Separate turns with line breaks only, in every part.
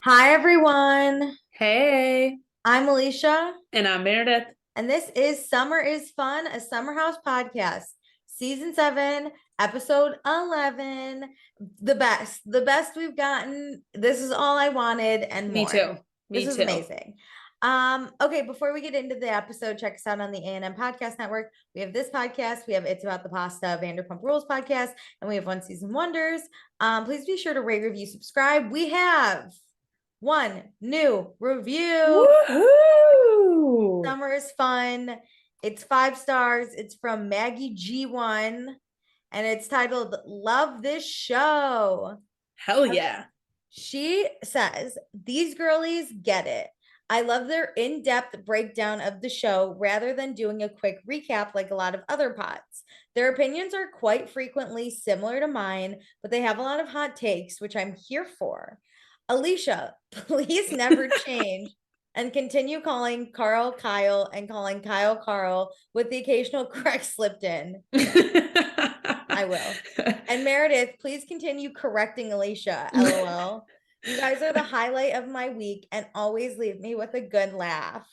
Hi, everyone.
Hey,
I'm Alicia,
and I'm Meredith.
and this is Summer is Fun, a Summer House podcast, season 7, episode 11. The best we've gotten. This is all I wanted and
Me
more.
too.
This
Me
is
too.
amazing. Okay, before we get into the episode, check us out on the A&M Podcast Network. We have this podcast, we have It's About the Pasta, Vanderpump Rules podcast, and we have One Season Wonders. Please be sure to rate, review, subscribe. We have one new review.
Woohoo!
Summer is fun. It's 5 stars. It's from Maggie G1 and it's titled Love This Show.
Hell yeah.
She says, these girlies get it. I love their in-depth breakdown of the show rather than doing a quick recap like a lot of other pods. Their opinions are quite frequently similar to mine, but they have a lot of hot takes, which I'm here for. Alicia, please never change and continue calling Carl Kyle and calling Kyle Carl with the occasional correct slipped in. I will. And Meredith, please continue correcting Alicia. LOL. You guys are the highlight of my week and always leave me with a good laugh.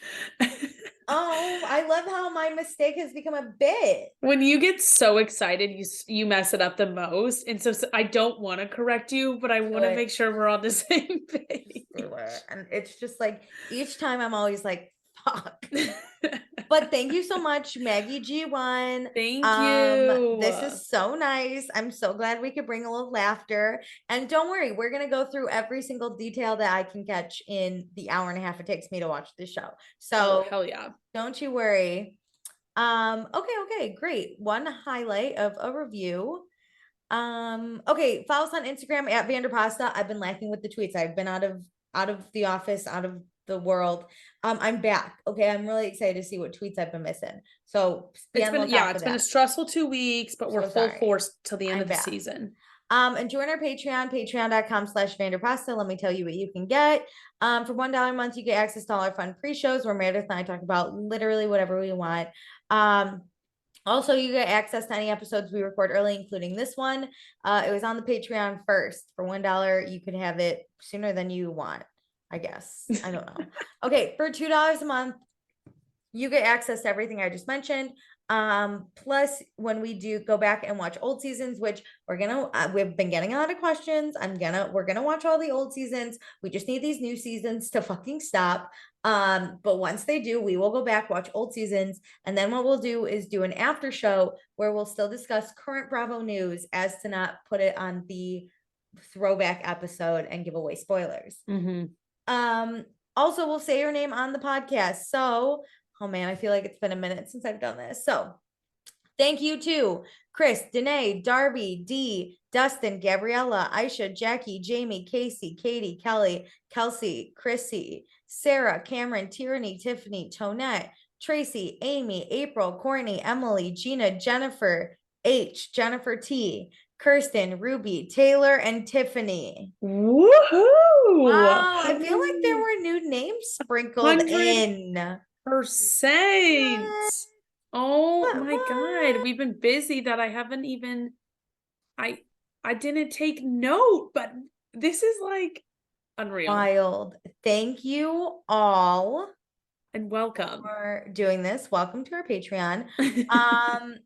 Oh, I love how my mistake has become a bit.
When you get so excited, you mess it up the most. And so I don't want to correct you, but I
Do
want to make
it.
sure we're on the same page.
Do it. And it's just like each time I'm always like, fuck. But thank you so much, Maggie G1.
Thank you.
This is so nice. I'm so glad we could bring a little laughter. And don't worry, we're gonna go through every single detail that I can catch in the hour and a half it takes me to watch this show.
Oh,
So
hell yeah.
don't you worry. Okay, great. One highlight of a review. Okay, follow us on Instagram at Vanderpasta. I've been laughing with the tweets. I've been out of the office, out of the world. I'm back. Okay, I'm really excited to see what tweets I've been missing. So be
It's
on the
been,
lookout
yeah,
for
it's been a
that.
stressful 2 weeks, but we're
So
full
sorry.
force till the end
I'm
of the
back.
season.
And join our Patreon, patreon.com/Vanderpasta. Let me tell you what you can get. For $1 a month, you get access to all our fun pre-shows where Meredith and I talk about literally whatever we want. Also, you get access to any episodes we record early, including this one. It was on the Patreon first. For $1, you could have it sooner than you want, I guess. I don't know. Okay, for $2 a month, you get access to everything I just mentioned. Plus when we do go back and watch old seasons, which we've been getting a lot of questions. We're gonna watch all the old seasons. We just need these new seasons to fucking stop. But once they do, we will go back, watch old seasons, and then what we'll do is do an after show where we'll still discuss current Bravo news as to not put it on the throwback episode and give away spoilers.
Mm-hmm.
Also, we'll say your name on the podcast. So, oh man, I feel like it's been a minute since I've done this. So, thank you to Chris, Danae, Darby, Dee, Dustin, Gabriella, Aisha, Jackie, Jamie, Casey, Katie, Kelly, Kelsey, Chrissy, Sarah, Cameron, Tierney, Tiffany, Tonette, Tracy, Amy, April, Courtney, Emily, Gina, Jennifer, H, Jennifer T, Kirsten, Ruby, Taylor, and Tiffany.
Woohoo!
Wow, I feel like there were new names sprinkled
100%.
in.
Oh my God.
What?
We've been busy that I haven't even I I didn't take note, but this is like unreal.
Wild. Thank you all
And welcome.
for doing this. Welcome to our Patreon. Um,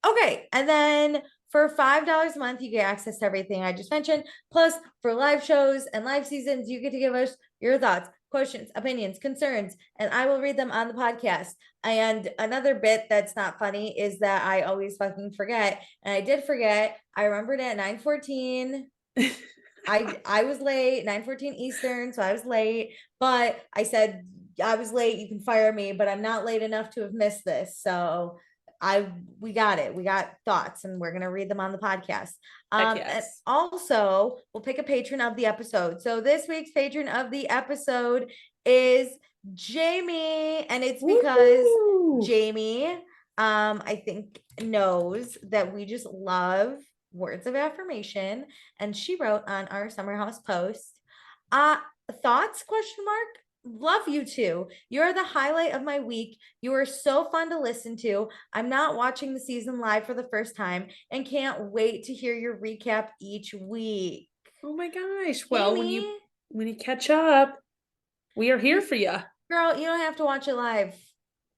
okay, and then for $5 a month, you get access to everything I just mentioned. Plus, for live shows and live seasons, you get to give us your thoughts, questions, opinions, concerns, and I will read them on the podcast. And another bit that's not funny is that I always fucking forget. And I did forget. I remembered at 9:14. I was late, 9:14 Eastern, so I was late, but I said I was late, you can fire me, but I'm not late enough to have missed this. So we got it. We got thoughts and we're gonna read them on the podcast.
Heck
And
yes.
also we'll pick a patron of the episode. So this week's patron of the episode is Jamie, and it's because
Woo!
Jamie I think knows that we just love words of affirmation, and she wrote on our summer house post, uh thoughts question mark, love you too, you're the highlight of my week, you are so fun to listen to, I'm not watching the season live for the first time and can't wait to hear your recap each week.
Oh my gosh. Well,
Jamie,
when you catch up, we are here for you.
Girl, you don't have to watch it live.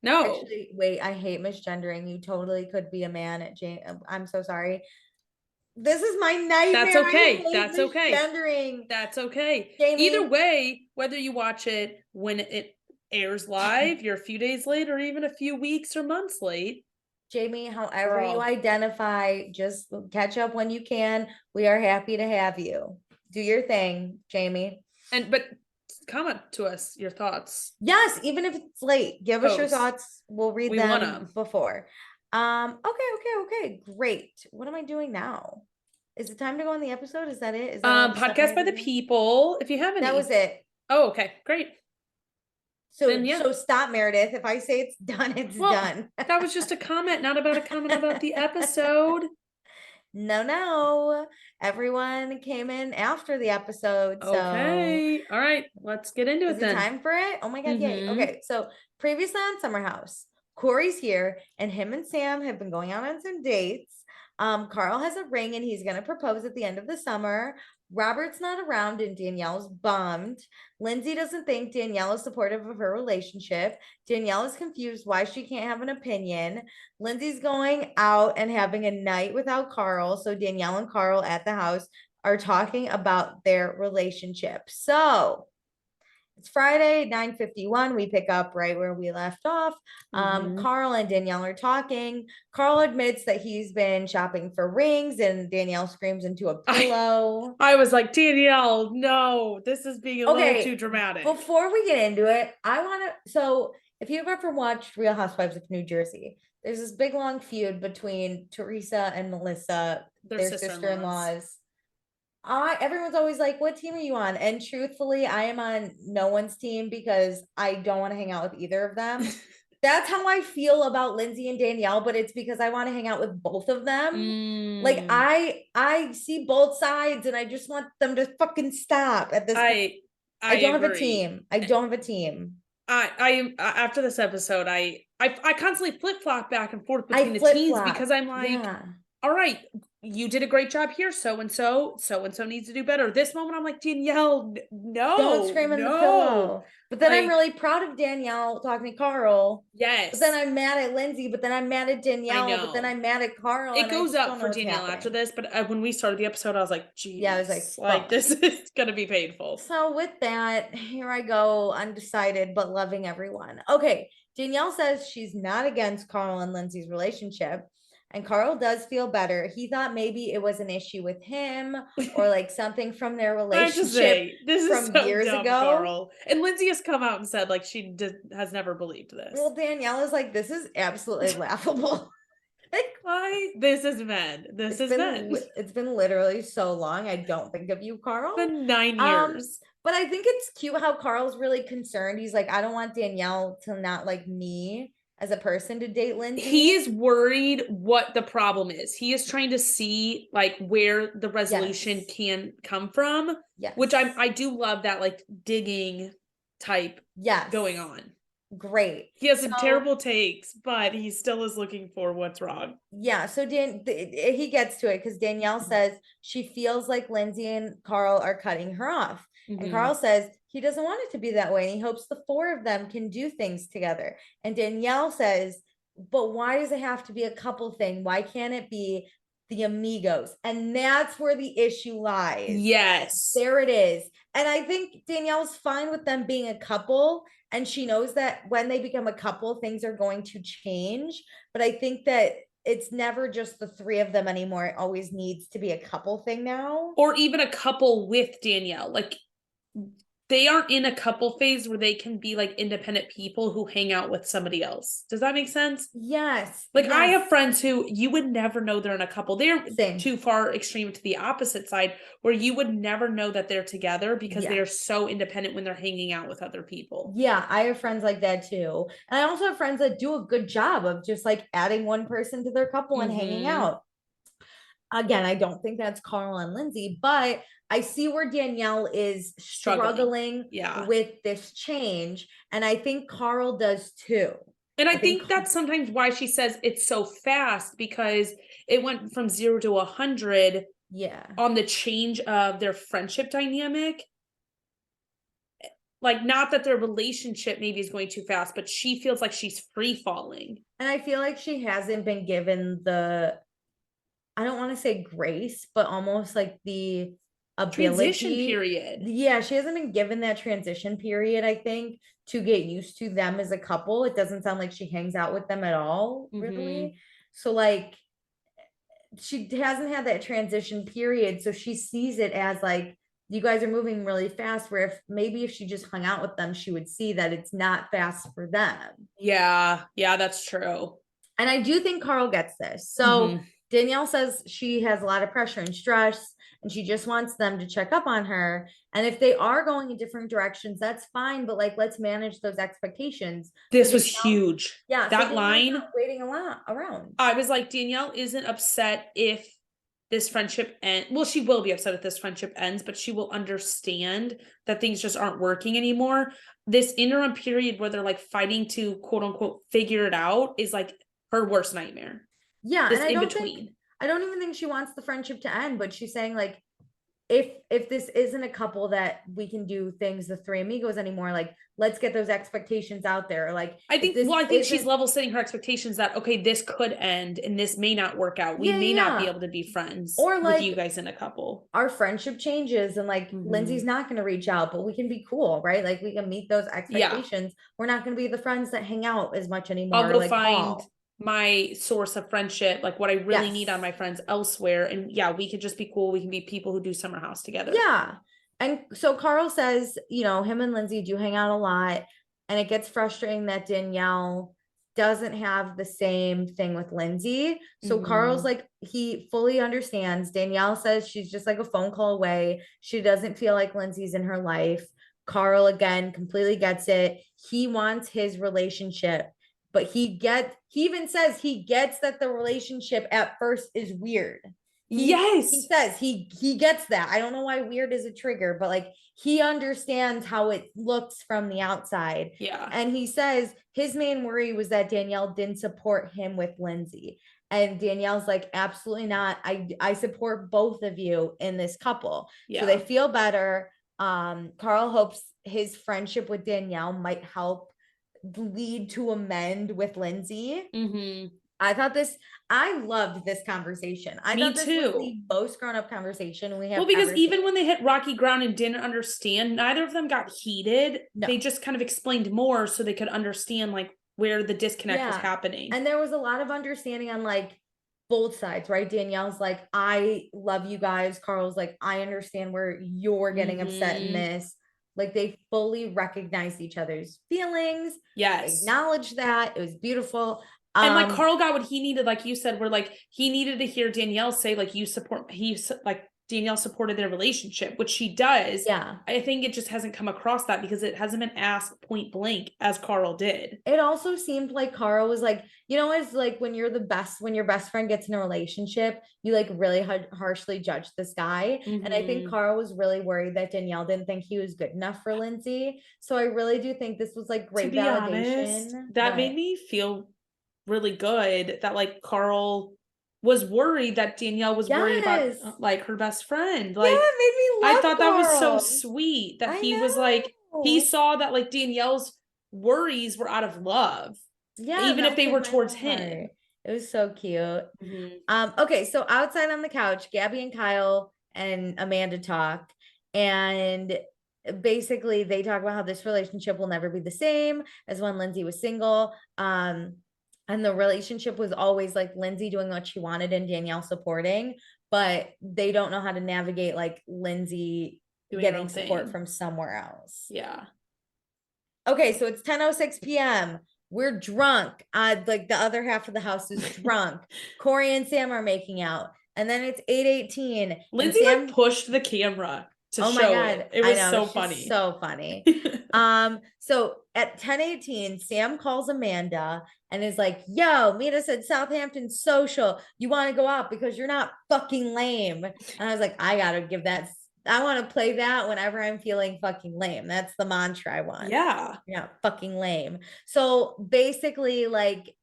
No.
Actually, wait, I hate misgendering. You totally could be a man at Jane. I'm so sorry. This is my nightmare.
That's okay.
I hate
That's okay.
misgendering.
That's okay.
Jamie.
Either way, whether you watch it when it airs live, you're a few days late, or even a few weeks or months late.
Jamie, however you
Girl.
identify, just catch up when you can. We are happy to have you. Do your thing, Jamie.
But comment to us your thoughts.
Yes, even if it's late, give us your thoughts. We'll read them before. Okay, great. What am I doing now? Is it time to go on the episode? Is that it? Is that all the stuff I
Podcast
had
by
to
the
do?
people. If you have any.
That was it.
Oh, okay, great.
So
Then, yeah.
So stop, Meredith. If I say it's done, it's done.
That was just a comment, not about a comment about the episode.
No. Everyone came in after the episode. So
okay. All right. Let's get into it then.
Is it time for it? Oh my God, yay. Okay. So previously on Summer House, Corey's here and him and Sam have been going out on some dates. Carl has a ring and he's gonna propose at the end of the summer. Robert's not around and Danielle's bummed. Lindsay doesn't think Danielle is supportive of her relationship. Danielle is confused why she can't have an opinion. Lindsay's going out and having a night without Carl. So Danielle and Carl at the house are talking about their relationship. So it's Friday, 9:51. We pick up right where we left off. Carl and Danielle are talking. Carl admits that he's been shopping for rings and Danielle screams into a pillow.
I was like, Danielle, no, this is being a little too dramatic.
Before we get into it, so if you've ever watched Real Housewives of New Jersey, there's this big long feud between Teresa and Melissa, their sister-in-laws. Everyone's always like, what team are you on? And truthfully, I am on no one's team because I don't want to hang out with either of them. That's how I feel about Lindsay and Danielle, but it's because I want to hang out with both of them. Like I see both sides and I just want them to fucking stop at this point. I don't have a team. I don't have a team.
I after this episode, I constantly flip-flop back and forth between the teams because I'm like, all right, you did a great job here. So and so needs to do better. This moment, I'm like, Danielle, no,
don't scream in the pillow. But then I'm really proud of Danielle talking to Carl.
Yes.
But then I'm mad at Lindsay. But then I'm mad at Danielle. But then I'm mad at Carl.
It goes up for Danielle after this. But when we started the episode, I was like, geez.
Yeah, I was like
this is gonna be painful.
So with that, here I go, undecided but loving everyone. Okay, Danielle says she's not against Carl and Lindsay's relationship. And Carl does feel better. He thought maybe it was an issue with him or like something from their relationship from years ago.
Carl. And Lindsay has come out and said like she has never believed this.
Well, Danielle is like, this is absolutely laughable.
Like, why? This is men.
It's been literally so long. I don't think of you, Carl.
It's been 9 years.
But I think it's cute how Carl's really concerned. He's like, I don't want Danielle to not like me as a person to date Lindsay.
He is worried what the problem is. He is trying to see like where the resolution can come from.
Yes.
Which I do love that like digging type going on.
Great.
He has some terrible takes, but he still is looking for what's wrong.
Yeah. So he gets to it because Danielle says she feels like Lindsay and Carl are cutting her off. And Carl says he doesn't want it to be that way. And he hopes the four of them can do things together. And Danielle says, but why does it have to be a couple thing? Why can't it be the amigos? And that's where the issue lies.
Yes.
There it is. And I think Danielle's fine with them being a couple. And she knows that when they become a couple, things are going to change. But I think that it's never just the three of them anymore. It always needs to be a couple thing now.
Or even a couple with Danielle. Like, they aren't in a couple phase where they can be like independent people who hang out with somebody else. Does that make sense?
Yes.
Like I have friends who you would never know they're in a couple. They're
Same.
too far extreme to the opposite side where you would never know that they're together because they're so independent when they're hanging out with other people.
Yeah, I have friends like that too. And I also have friends that do a good job of just like adding one person to their couple and hanging out. Again, I don't think that's Carl and Lindsay, but I see where Danielle is struggling with this change. And I think Carl does too.
And I think that's sometimes why she says it's so fast because it went from 0 to 100 on the change of their friendship dynamic. like, not that their relationship maybe is going too fast, but she feels like she's free falling.
And I feel like she hasn't been given the, I don't want to say grace, but almost like the
Transition
ability.
period.
Yeah, she hasn't been given that transition period, I think, to get used to them as a couple. It doesn't sound like she hangs out with them at all, really. So like she hasn't had that transition period. So she sees it as like, you guys are moving really fast, where if she just hung out with them, she would see that it's not fast for them.
Yeah, that's true.
And I do think Carl gets this. So Danielle says she has a lot of pressure and stress, and she just wants them to check up on her. And if they are going in different directions, that's fine. But like, let's manage those expectations.
This was huge.
Yeah.
That line.
Waiting a lot around.
I was like, Danielle isn't upset if this friendship ends. Well, she will be upset if this friendship ends, but she will understand that things just aren't working anymore. This interim period where they're like fighting to quote unquote figure it out is like her worst nightmare.
Yeah.
This
And I don't even think she wants the friendship to end, but she's saying like, if this isn't a couple that we can do things the three amigos anymore, like let's get those expectations out there. Like
I think she's level setting her expectations that okay, this could end and this may not work out. We may not be able to be friends or like with you guys in a couple.
Our friendship changes and like Lindsay's not going to reach out, but we can be cool, right? Like we can meet those expectations. We're not going to be the friends that hang out as much anymore.
I'll go like find my source of friendship, like what I really need on my friends elsewhere. And yeah, we could just be cool. We can be people who do summer house together.
Yeah. And so Carl says, him and Lindsay do hang out a lot, and it gets frustrating that Danielle doesn't have the same thing with Lindsay. So Carl's like, he fully understands. Danielle says she's just like a phone call away. She doesn't feel like Lindsay's in her life. Carl, again, completely gets it. He wants his relationship. But he even says he gets that the relationship at first is weird. He says he gets that. I don't know why weird is a trigger, but like he understands how it looks from the outside.
Yeah.
And he says his main worry was that Danielle didn't support him with Lindsay. And Danielle's like, absolutely not. I support both of you in this couple. Yeah. So they feel better. Carl hopes his friendship with Danielle might help lead to amend with Lindsay. I loved this conversation. I thought this was the most grown-up conversation we have.
Well, because even when they hit rocky ground and didn't understand, neither of them got heated. No. They just kind of explained more so they could understand like where the disconnect was happening.
And there was a lot of understanding on like both sides, right? Danielle's like, I love you guys. Carl's like, I understand where you're getting upset in this. Like they fully recognized each other's feelings.
Yes.
Acknowledged that. It was beautiful.
And like Carl got what he needed, like you said, where like he needed to hear Danielle say, like, Danielle supported their relationship, which she does.
Yeah.
I think it just hasn't come across that because it hasn't been asked point blank as Carl did.
It also seemed like Carl was like, it's like when your best friend gets in a relationship, you like really harshly judge this guy. And I think Carl was really worried that Danielle didn't think he was good enough for Lindsay. So I really do think this was like great validation.
Honest, that made me feel really good that like Carl was worried that Danielle was worried about like her best friend. Like,
it made me love
I thought
Carl.
that was so sweet that he was like, he saw that like Danielle's worries were out of love. Yeah. Even if they were towards him.
It was so cute. Okay. So outside on the couch, Gabby and Kyle and Amanda talk, and basically they talk about how this relationship will never be the same as when Lindsay was single. And the relationship was always like Lindsay doing what she wanted and Danielle supporting, but they don't know how to navigate like Lindsay getting support from somewhere else.
Yeah.
Okay, so it's 10:06 p.m. We're drunk. Like the other half of the house is drunk. Corey and Sam are making out. And then it's 8:18.
Lindsay like pushed the camera to show it. It was so funny.
So funny. So at 10:18, Sam calls Amanda and is like, yo, meet us at Southampton Social. You want to go out because you're not fucking lame. And I was like, I gotta give that. I want to play that whenever I'm feeling fucking lame. That's the mantra I want.
Yeah.
You're not fucking lame. So basically, like,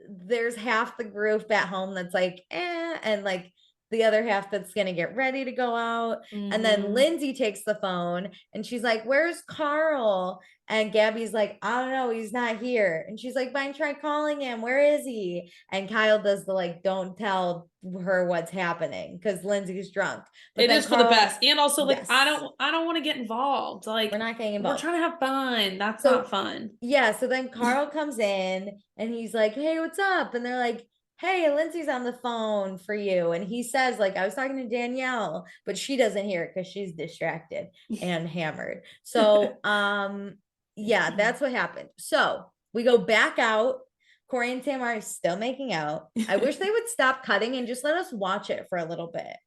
there's half the group at home that's like, and like the other half that's gonna get ready to go out. And then Lindsay takes the phone and she's like, where's Carl? And Gabby's like, I don't know, he's not here. And she's like, fine, try calling him. Where is he? And Kyle does the like, don't tell her what's happening because Lindsay's drunk.
But it is for the best. And also, like,
yes.
I don't want to get involved. Like,
we're not getting involved.
We're trying to have fun. That's not fun.
Yeah. So then Carl comes in and he's like, hey, what's up? And they're like, hey, Lindsay's on the phone for you. And he says, like, I was talking to Danielle, but she doesn't hear it because she's distracted and hammered. So yeah, that's what happened. So we go back out. Corey and Sam are still making out. I wish they would stop cutting and just let us watch it for a little bit.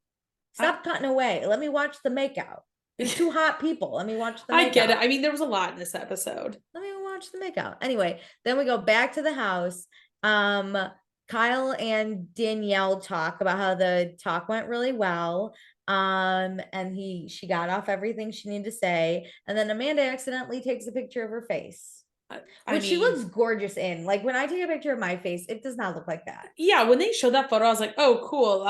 Stop cutting away. Let me watch the makeout. There's two hot people. Let me watch the makeout.
I get it. I mean, there was a lot in this episode.
Let me watch the makeout. Anyway, then we go back to the house. Kyle and Danielle talk about how the talk went really well. And she got off everything she needed to say. And then Amanda accidentally takes a picture of her face. Which she looks gorgeous in. Like when I take a picture of my face, it does not look like that.
Yeah, when they showed that photo, I was like, oh, cool.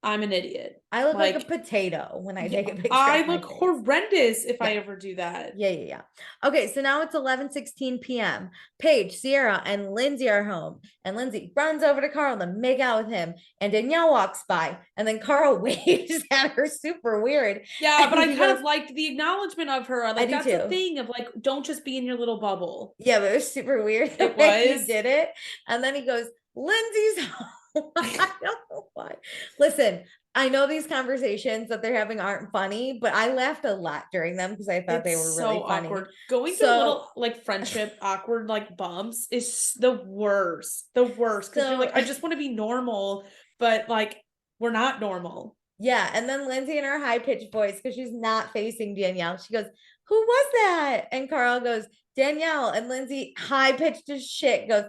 I'm an idiot.
I look like a potato when I take a picture.
I look horrendous if I ever do that.
Yeah. Okay, so now it's 11:16 p.m. Paige, Sierra, and Lindsay are home. And Lindsay runs over to Carl to make out with him. And Danielle walks by. And then Carl waves at her super weird.
Yeah, but I kind of liked the acknowledgement of her. Like, that's the thing of like, don't just be in your little bubble.
Yeah, but it was super weird the way he did it. And then he goes, Lindsay's home. I don't know why. Listen, I know these conversations that they're having aren't funny, but I laughed a lot during them because I thought they were really funny.
Awkward. Going through little like friendship awkward like bumps is the worst. The worst. Because you're like, I just want to be normal, but like we're not normal.
Yeah. And then Lindsay in her high-pitched voice, because she's not facing Danielle, she goes, who was that? And Carl goes, Danielle. And Lindsay, high-pitched as shit, goes,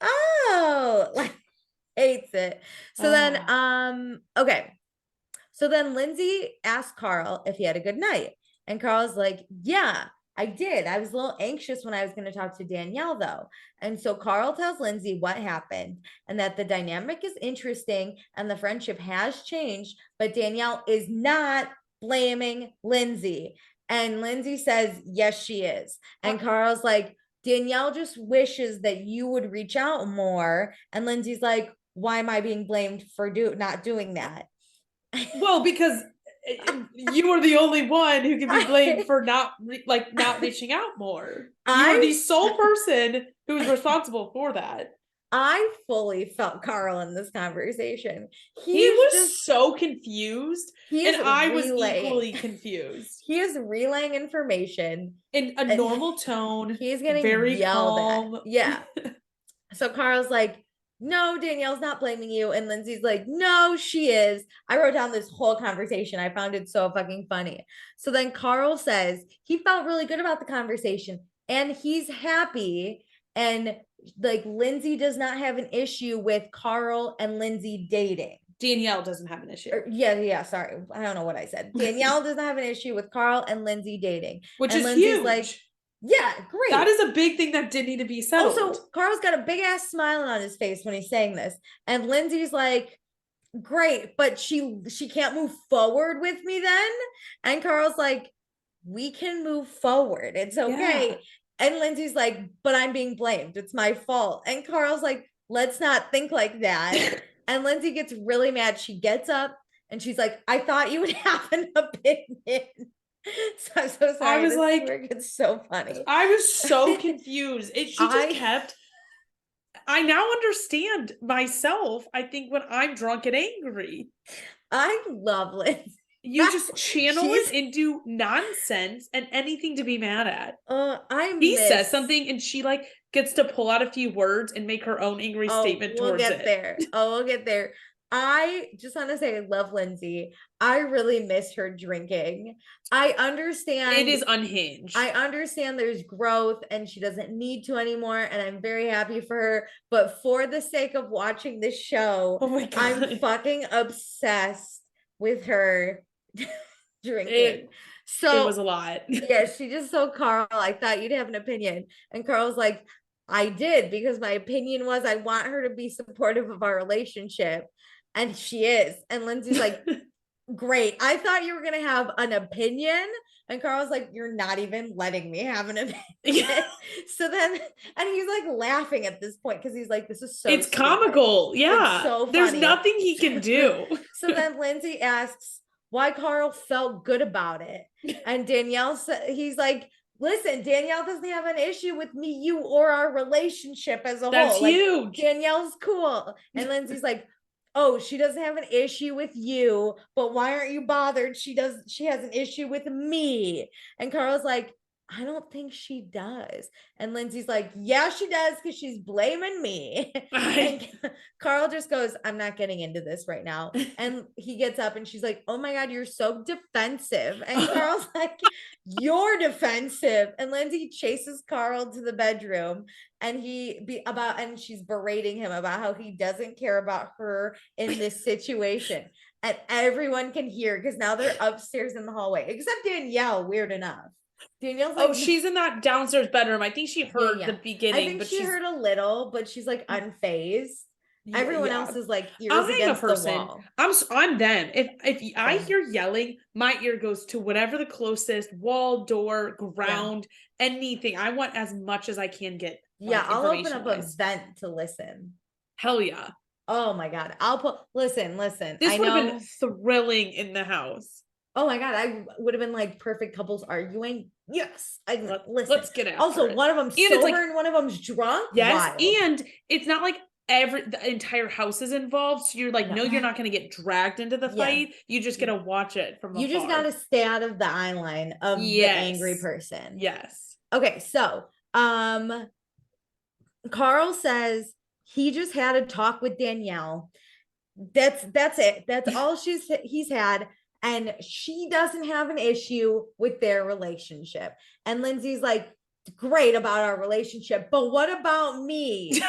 oh, like hates it. So then okay. So then Lindsay asked Carl if he had a good night. And Carl's like, yeah, I did. I was a little anxious when I was going to talk to Danielle though. And so Carl tells Lindsay what happened and that the dynamic is interesting and the friendship has changed, but Danielle is not blaming Lindsay. And Lindsay says, yes, she is. And Carl's like, Danielle just wishes that you would reach out more. And Lindsay's like, why am I being blamed for not doing that?
Well, because you are the only one who can be blamed for not reaching out more. You are the sole person who is responsible for that. I
fully felt Carl in this conversation.
He was just so confused, and I was equally confused.
He is relaying information
in a normal tone.
He's getting
very
yelled
calm.
At. Yeah. So Carl's like, no, Danielle's not blaming you. And Lindsay's like, no, she is. I wrote down this whole conversation. I found it so fucking funny. So then Carl says he felt really good about the conversation and he's happy. And like Lindsay does not have an issue with Carl and Lindsay dating.
Danielle doesn't have an issue.
Yeah. Sorry. I don't know what I said. Danielle does not have an issue with Carl and Lindsay dating.
Which is Lindsay's huge.
Like, yeah, great.
That is a big thing that did need to be settled.
Also, Carl's got a big ass smile on his face when he's saying this. And Lindsay's like, great, but she can't move forward with me then. And Carl's like, we can move forward. It's okay. Yeah. And Lindsay's like, but I'm being blamed. It's my fault. And Carl's like, let's not think like that. And Lindsay gets really mad. She gets up and she's like, I thought you would have an opinion. So I'm so sorry.
I was like,
it's so funny.
I was so confused. She just kept. I now understand myself. I think when I'm drunk and angry,
I love Liz.
You just channel it into nonsense and anything to be mad at. He says something and she like gets to pull out a few words and make her own angry statement towards it.
We'll get there. I just want to say I love Lindsay. I really miss her drinking. I understand.
It is unhinged.
I understand there's growth and she doesn't need to anymore. And I'm very happy for her. But for the sake of watching this show, I'm fucking obsessed with her drinking.
It was a lot.
Yeah, she just told Carl, I thought you'd have an opinion. And Carl's like, I did, because my opinion was I want her to be supportive of our relationship. And she is. And Lindsay's like, great. I thought you were going to have an opinion. And Carl's like, you're not even letting me have an opinion. So then, and he's like laughing at this point because he's like, this is so
It's
stupid.
comical. Yeah.
It's so funny.
There's nothing he can do.
So then Lindsay asks why Carl felt good about it. And Danielle said, he's like, listen, Danielle doesn't have an issue with me, you, or our relationship as a whole.
That's huge.
Danielle's cool. And Lindsay's like, oh, she doesn't have an issue with you, but why aren't you bothered? She has an issue with me. And Carl's like, I don't think she does. And Lindsay's like, yeah, she does, because she's blaming me. And Carl just goes, I'm not getting into this right now. And he gets up and she's like, oh my God, you're so defensive. And Carl's like, you're defensive. And Lindsay chases Carl to the bedroom and she's berating him about how he doesn't care about her in this situation. And everyone can hear because now they're upstairs in the hallway, except Danielle, weird enough. Danielle's like,
she's in that downstairs bedroom. I think she heard the beginning.
I think she heard a little, but she's like unfazed. Everyone else is like ears against the wall.
I'm them. If I hear yelling, my ear goes to whatever the closest wall, door, ground, anything. I want as much as I can get.
Yeah, I'll open up a vent to listen.
Hell yeah.
Oh my God. Listen.
This would have been thrilling in the house.
Oh my God, I would have been like perfect couples arguing. Yes. Listen.
Let's get out.
Also, one of them's sober and one of them's drunk.
Yes.
Wild.
And it's not like the entire house is involved. So you're like, no, you're not going to get dragged into the fight. You just got to watch it from afar.
You just got to stay out of the eye line of the angry person.
Yes. Okay.
So, Carl says he just had a talk with Danielle. That's it. That's all he's had. And she doesn't have an issue with their relationship. And Lindsay's like, great about our relationship, but what about me?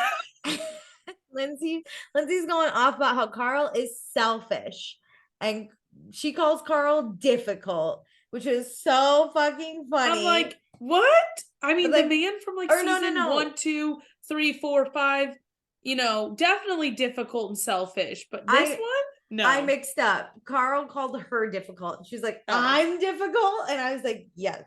Lindsay's going off about how Carl is selfish. And she calls Carl difficult, which is so fucking funny.
I'm like, what? I mean, the man from season 1, 2, 3, 4, 5, definitely difficult and selfish. But this one? No.
I mixed up. Carl called her difficult. She's like, I'm difficult? And I was like, yes.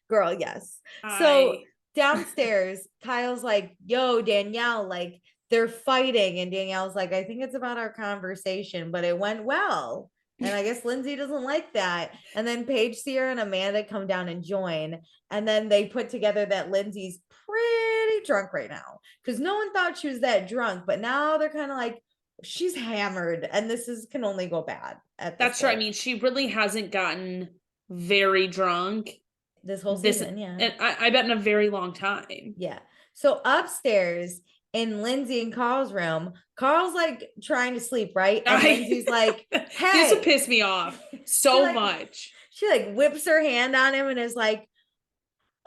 Girl, yes. So downstairs, Kyle's like, yo, Danielle, like, they're fighting. And Danielle's like, I think it's about our conversation, but it went well. And I guess Lindsay doesn't like that. And then Paige, Sierra, and Amanda come down and join. And then they put together that Lindsay's pretty drunk right now. Because no one thought she was that drunk. But now they're kind of like, she's hammered, and can only go bad.
That's true. I mean, she really hasn't gotten very drunk
this whole season,
and I bet in a very long time.
Yeah. So upstairs in Lindsay and Carl's room, Carl's like trying to sleep, right? And Lindsay's like, "Hey,"
this would piss me off so much.
She like whips her hand on him and is like,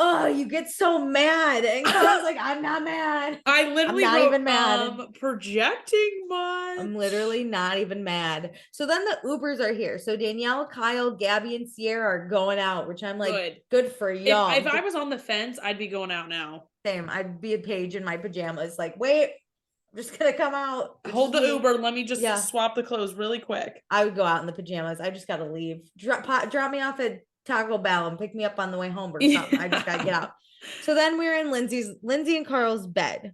oh, you get so mad. And Carl's like, I'm not mad.
I literally
I'm not even mad.
Projecting much.
I'm literally not even mad. So then the Ubers are here. So Danielle, Kyle, Gabby, and Sierra are going out, which I'm like, good for y'all.
If I was on the fence, I'd be going out now.
Same. I'd be a Paige in my pajamas. Like, wait, I'm just going to come out.
Hold the Uber. Let me just swap the clothes really quick.
I would go out in the pajamas. I just got to leave. Drop me off at Taco Bell and pick me up on the way home or something. I just gotta get out. So then we're in Lindsay and Carl's bed.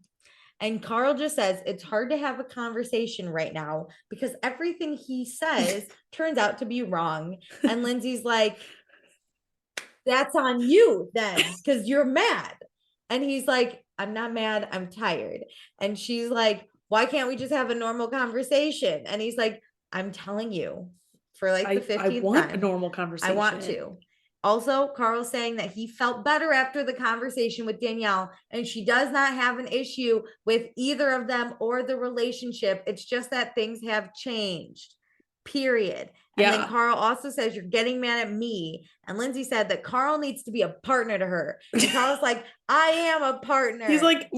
And Carl just says it's hard to have a conversation right now because everything he says turns out to be wrong. And Lindsay's like, that's on you then, because you're mad. And he's like, I'm not mad, I'm tired. And she's like, why can't we just have a normal conversation? And he's like, I'm telling you. For like the 15th
I want
time.
a normal conversation.
I want to. Also, Carl's saying that he felt better after the conversation with Danielle, and she does not have an issue with either of them or the relationship. It's just that things have changed. Period. And then Carl also says, you're getting mad at me. And Lindsay said that Carl needs to be a partner to her. And Carl's like, I am a partner.
He's like,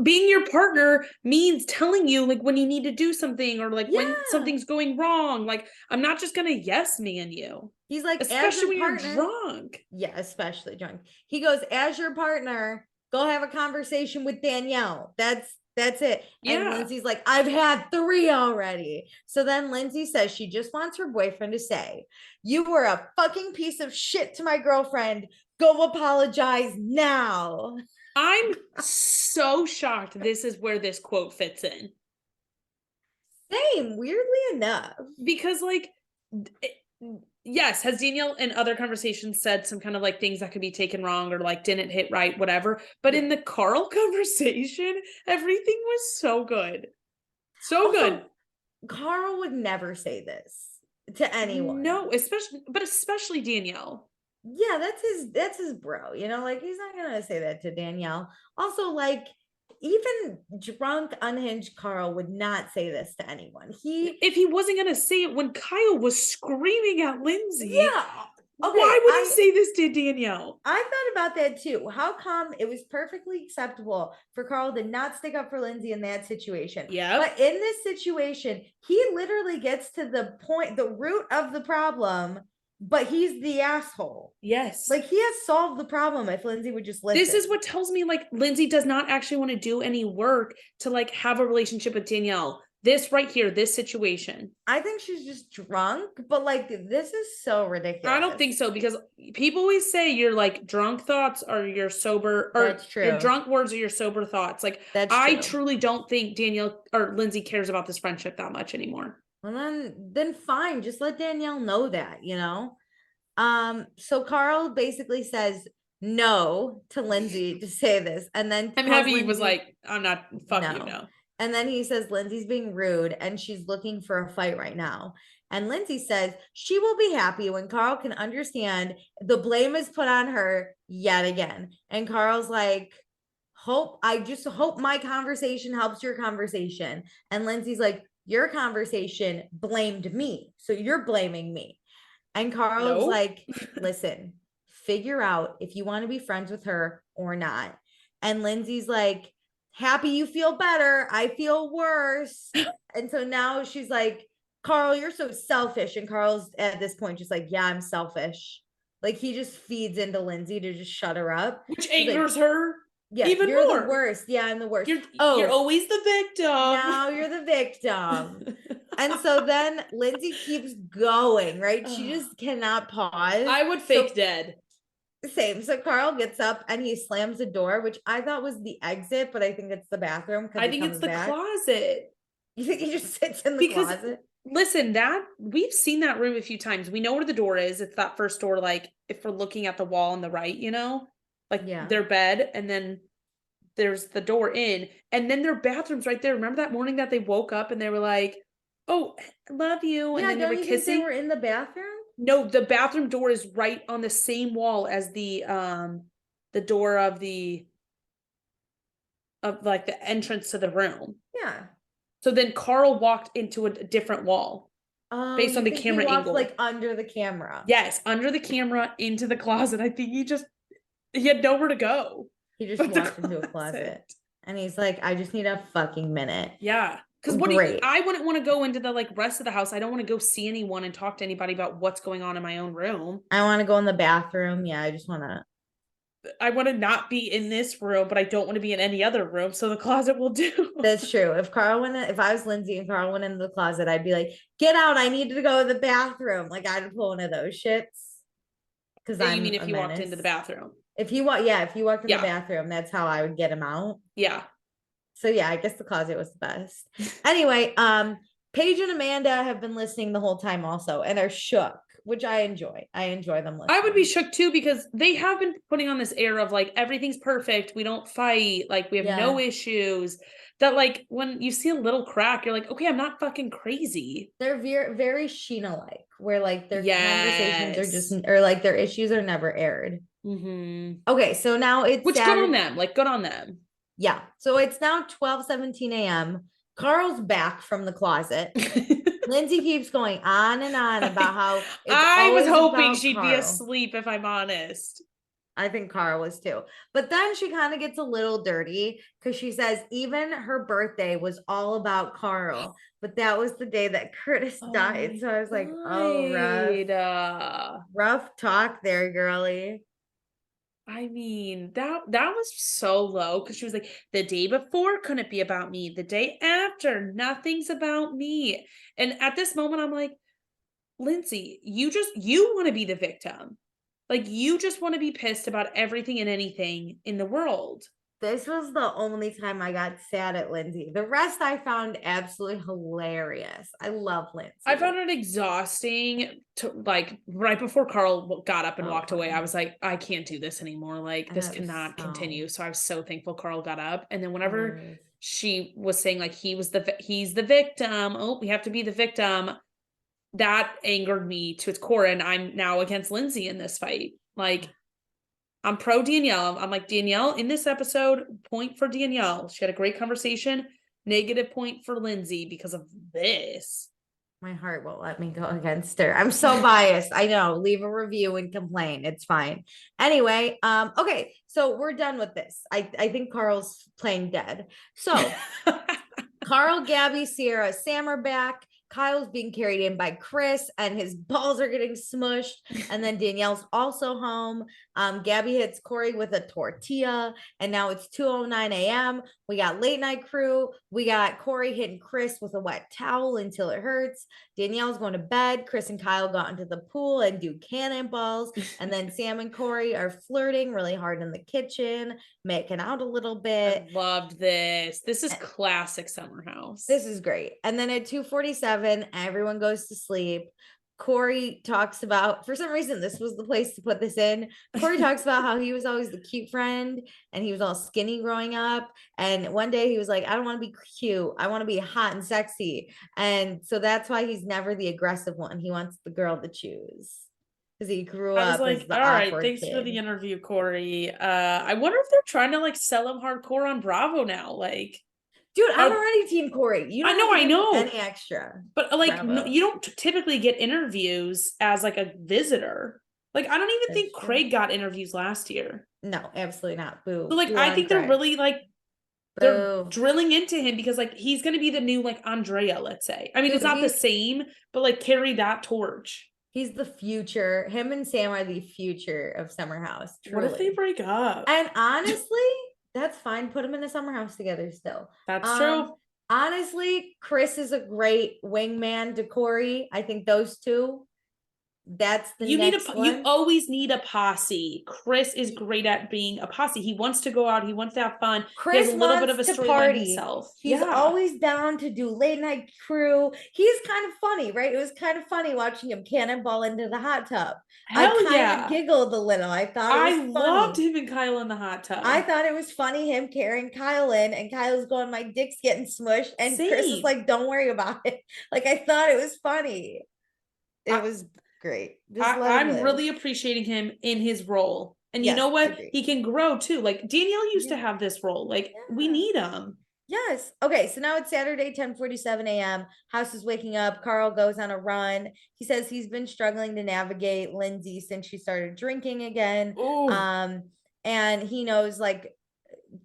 being your partner means telling you like when you need to do something or like when something's going wrong. Like, I'm not just going to yes man you.
He's like,
especially when you're drunk.
Yeah, especially drunk. He goes, as your partner, go have a conversation with Danielle. That's That's it. And
Yeah.
Lindsay's like, I've had 3 already. So then Lindsay says she just wants her boyfriend to say, you were a fucking piece of shit to my girlfriend. Go apologize now.
I'm so shocked this is where this quote fits in.
Same, weirdly enough.
Because, like, yes, has Danielle in other conversations said some kind of like things that could be taken wrong or like didn't hit right, whatever. But in the Carl conversation, everything was so good. So
Also,
good.
Carl would never say this to anyone.
No, especially Danielle.
Yeah, that's his bro, you know, like he's not gonna say that to Danielle. Also, like even drunk, unhinged Carl would not say this to anyone.
If he wasn't gonna say it when Kyle was screaming at Lindsay,
yeah. Okay,
why would he say this to Danielle?
I thought about that too. How come it was perfectly acceptable for Carl to not stick up for Lindsay in that situation?
Yeah.
But in this situation, he literally gets to the point, the root of the problem, but he's the asshole.
Yes.
Like he has solved the problem if Lindsay would just listen.
This is what tells me like Lindsay does not actually want to do any work to like have a relationship with Danielle. This right here, this situation.
I think she's just drunk, but like this is so ridiculous.
I don't think so because people always say your like drunk thoughts are your sober, or
that's true.
Your drunk words are your sober thoughts. Like I truly don't think Danielle or Lindsay cares about this friendship that much anymore.
Well, then fine, just let Danielle know that, you know. So Carl basically says no to Lindsay to say this, and then
I'm happy he was like, I'm not, fuck you, no.
And then he says Lindsay's being rude and she's looking for a fight right now. And Lindsay says she will be happy when Carl can understand the blame is put on her yet again. And Carl's like, I just hope my conversation helps your conversation. And Lindsay's like, your conversation blamed me, so you're blaming me. And Carl's like, listen, figure out if you want to be friends with her or not. And Lindsay's like, happy you feel better. I feel worse. And so now she's like, Carl, you're so selfish. And Carl's at this point just like, yeah, I'm selfish. Like he just feeds into Lindsay to just shut her up.
Which angers her.
Yeah,
even
you're
more.
The worst. Yeah, I'm the worst.
You're always the victim.
Now you're the victim. And so then Lindsay keeps going, right? She just cannot pause.
I would fake dead.
Same. So Carl gets up and he slams the door, which I thought was the exit, but I think it's the bathroom.
I think it's the closet.
You think he just sits in the closet?
Listen, we've seen that room a few times. We know where the door is. It's that first door, like if we're looking at the wall on the right, you know, like their bed, and then there's the door in, and then their bathroom's right there. Remember that morning that they woke up and they were like, "Oh, love you," and then they were kissing.
They were in the bathroom.
No, the bathroom door is right on the same wall as the door of like the entrance to the room.
Yeah.
So then Carl walked into a different wall based on the camera angle.
Like under the camera.
Yes, under the camera into the closet. I think he had nowhere to go.
He just walked into a closet. And he's like, I just need a fucking minute.
Yeah. Because I wouldn't want to go into the like rest of the house. I don't want to go see anyone and talk to anybody about what's going on in my own room.
I want to go in the bathroom. Yeah,
I want to not be in this room, but I don't want to be in any other room. So the closet will do.
That's true. If I was Lindsay and Carl went into the closet, I'd be like, get out. I need to go to the bathroom. Like I'd pull one of those shits. Because
you mean if he walked into the bathroom?
If he walked in the bathroom, that's how I would get him out.
Yeah.
So yeah, I guess the closet was the best. Anyway, Paige and Amanda have been listening the whole time also and are shook, which I enjoy. I enjoy them listening.
I would be shook too because they have been putting on this air of like everything's perfect. We don't fight. Like we have no issues. That like when you see a little crack, you're like, okay, I'm not fucking crazy.
They're very, very Sheena-like, where like their conversations are just, or like their issues are never aired.
Mm-hmm.
Okay, so now it's
good on them. Like good on them.
Yeah. So it's now 12:17 a.m. Carl's back from the closet. Lindsay keeps going on and on about how
I was hoping she'd be asleep, if I'm honest.
I think Carl was too. But then she kind of gets a little dirty because she says even her birthday was all about Carl. But that was the day that Curtis died. So I was like, oh, rough talk there, girly.
I mean, that was so low because she was like, the day before couldn't be about me. The day after, nothing's about me. And at this moment, I'm like, Lindsay, you want to be the victim. Like you just want to be pissed about everything and anything in the world.
This was the only time I got sad at Lindsay. The rest I found absolutely hilarious. I love
I
Lindsay.
found it exhausting to like right before Carl got up and
Oh
walked away. I
God.
was like, I can't do this anymore. Like
And
this
it was
cannot
so
continue. So I was so thankful Carl got up. And then whenever
hilarious.
she was saying like he's the victim. Oh, we have to be the victim. That angered me to its core. And I'm now against Lindsay in this fight. Like I'm pro Danielle. I'm like, Danielle in this episode, point for Danielle. She had a great conversation. Negative point for Lindsay because of this.
My heart won't let me go against her. I'm so biased. I know. Leave a review and complain. It's fine. Anyway, okay, so we're done with this. I think Carl's playing dead. So Carl, Gabby, Sierra, Sam are back. Kyle's being carried in by Chris and his balls are getting smushed. And then Danielle's also home. Gabby hits Corey with a tortilla. And now it's 2:09 a.m. We got late night crew. We got Corey hitting Chris with a wet towel until it hurts. Danielle's going to bed. Chris and Kyle got into the pool and do cannonballs. And then Sam and Corey are flirting really hard in the kitchen, making out a little bit.
I loved this. This is classic Summer House.
This is great. And then at 2:47, everyone goes to sleep. Corey talks about, for some reason, this was the place to put this in. Corey talks about how he was always the cute friend and he was all skinny growing up. And one day he was like, I don't want to be cute. I want to be hot and sexy. And so that's why he's never the aggressive one. He wants the girl to choose because he grew
I was
up as
like,
the
all right,
awkward
thanks
kid.
for the interview, Corey. I wonder if they're trying to like sell him hardcore on Bravo now. Like,
Dude, I'm already Team Corey. You don't
I
have to give me
know.
any extra.
But like, no,
Bravo.
you don't typically get interviews as like a visitor. Like, I don't even
That's
think
true.
Craig got interviews last year.
No, absolutely not. Boo.
So like,
Boo
I
on
think they're
Craig.
really like they're
Boo.
drilling into him because like he's gonna be the new like Andrea, let's say. I mean,
Dude,
it's not the same, but like carry that torch.
he's the future. Him and Sam are the future of Summer House.
What if they
Truly.
break up?
And honestly, that's fine. Put them in a summer house together still.
That's true.
Honestly, Chris is a great wingman to Corey. I think those two. That's the next one.
You always need a posse. Chris is great at being a posse. He wants to go out. He wants to have fun.
Chris
he has a little bit
wants
of a
to
storyline
party.
himself.
He's
Yeah.
always down to do late night crew. He's kind of funny, right? It was kind of funny watching him cannonball into the hot tub. I
Hell
kind
yeah.
of giggled a little. I thought it was funny.
loved him and Kyle in the hot tub.
I thought it was funny him carrying Kyle in, and Kyle's going, my dick's getting smushed, and Chris is
Same.
like, don't worry about it. Like, I thought it was funny. It was great. Just let him
I'm
live.
really appreciating him in his role. And you
Yes,
know what?
agreed.
He can grow too. Like Danielle used to
Yeah.
have this role. Like we
Yeah.
need him.
Yes. Okay. So now it's Saturday, 10:47 a.m. House is waking up. Carl goes on a run. He says he's been struggling to navigate Lindsay since she started drinking again.
Ooh.
And he knows like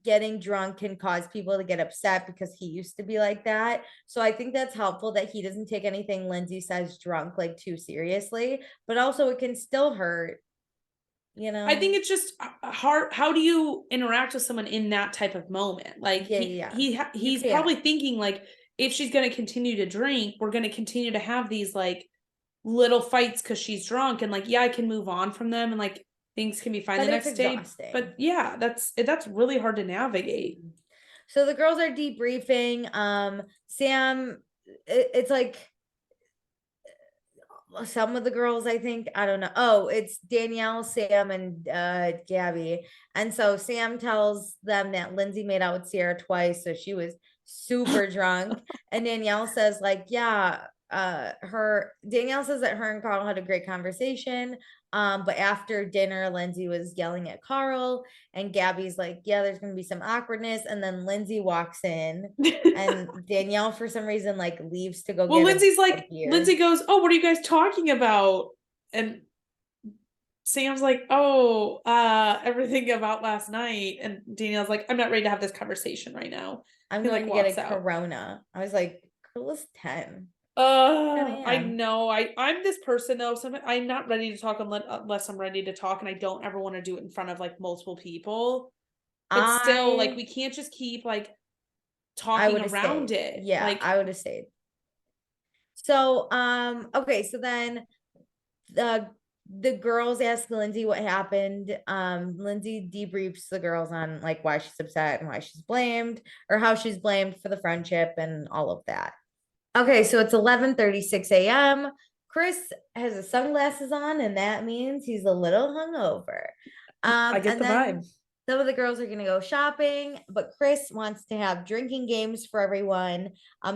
getting drunk can cause people to get upset because he used to be like that. So I think that's helpful that he doesn't take anything Lindsay says drunk like too seriously, but also it can still hurt. You know,
I think it's just hard. How do you interact with someone in that type of moment? Like he's probably thinking like, if she's going to continue to drink, we're going to continue to have these like little fights because she's drunk, and like, yeah, I can move on from them and like things can be fine the next day. But yeah, that's really hard to navigate.
So the girls are debriefing. Sam, it's like some of the girls, I think, I don't know. Oh, it's Danielle, Sam, and Gabby. And so Sam tells them that Lindsay made out with Sierra twice, so she was super drunk. And Danielle says, like, yeah, Danielle says that her and Carl had a great conversation. But after dinner, Lindsay was yelling at Carl, and Gabby's like, yeah, there's gonna be some awkwardness. And then Lindsay walks in, and Danielle, for some reason, like leaves to go.
Well, Lindsay's like, Lindsay goes, oh, what are you guys talking about? And Sam's like, oh, everything about last night. And Danielle's like, I'm not ready to have this conversation right now.
I'm going to get a Corona. I was like, girl is 10.
I know. I'm this person though. Sometimes I'm not ready to talk unless I'm ready to talk, and I don't ever want to do it in front of like multiple people. But still, like we can't just keep like talking around it.
Yeah,
like
I would have stayed. So, okay, so then the girls ask Lindsay what happened. Lindsay debriefs the girls on like why she's upset and why she's blamed, or how she's blamed for the friendship and all of that. Okay, so it's 11:36 a.m. Chris has his sunglasses on, and that means he's a little hungover.
I get
And
the
then
vibe.
some of the girls are gonna go shopping, but Chris wants to have drinking games for everyone.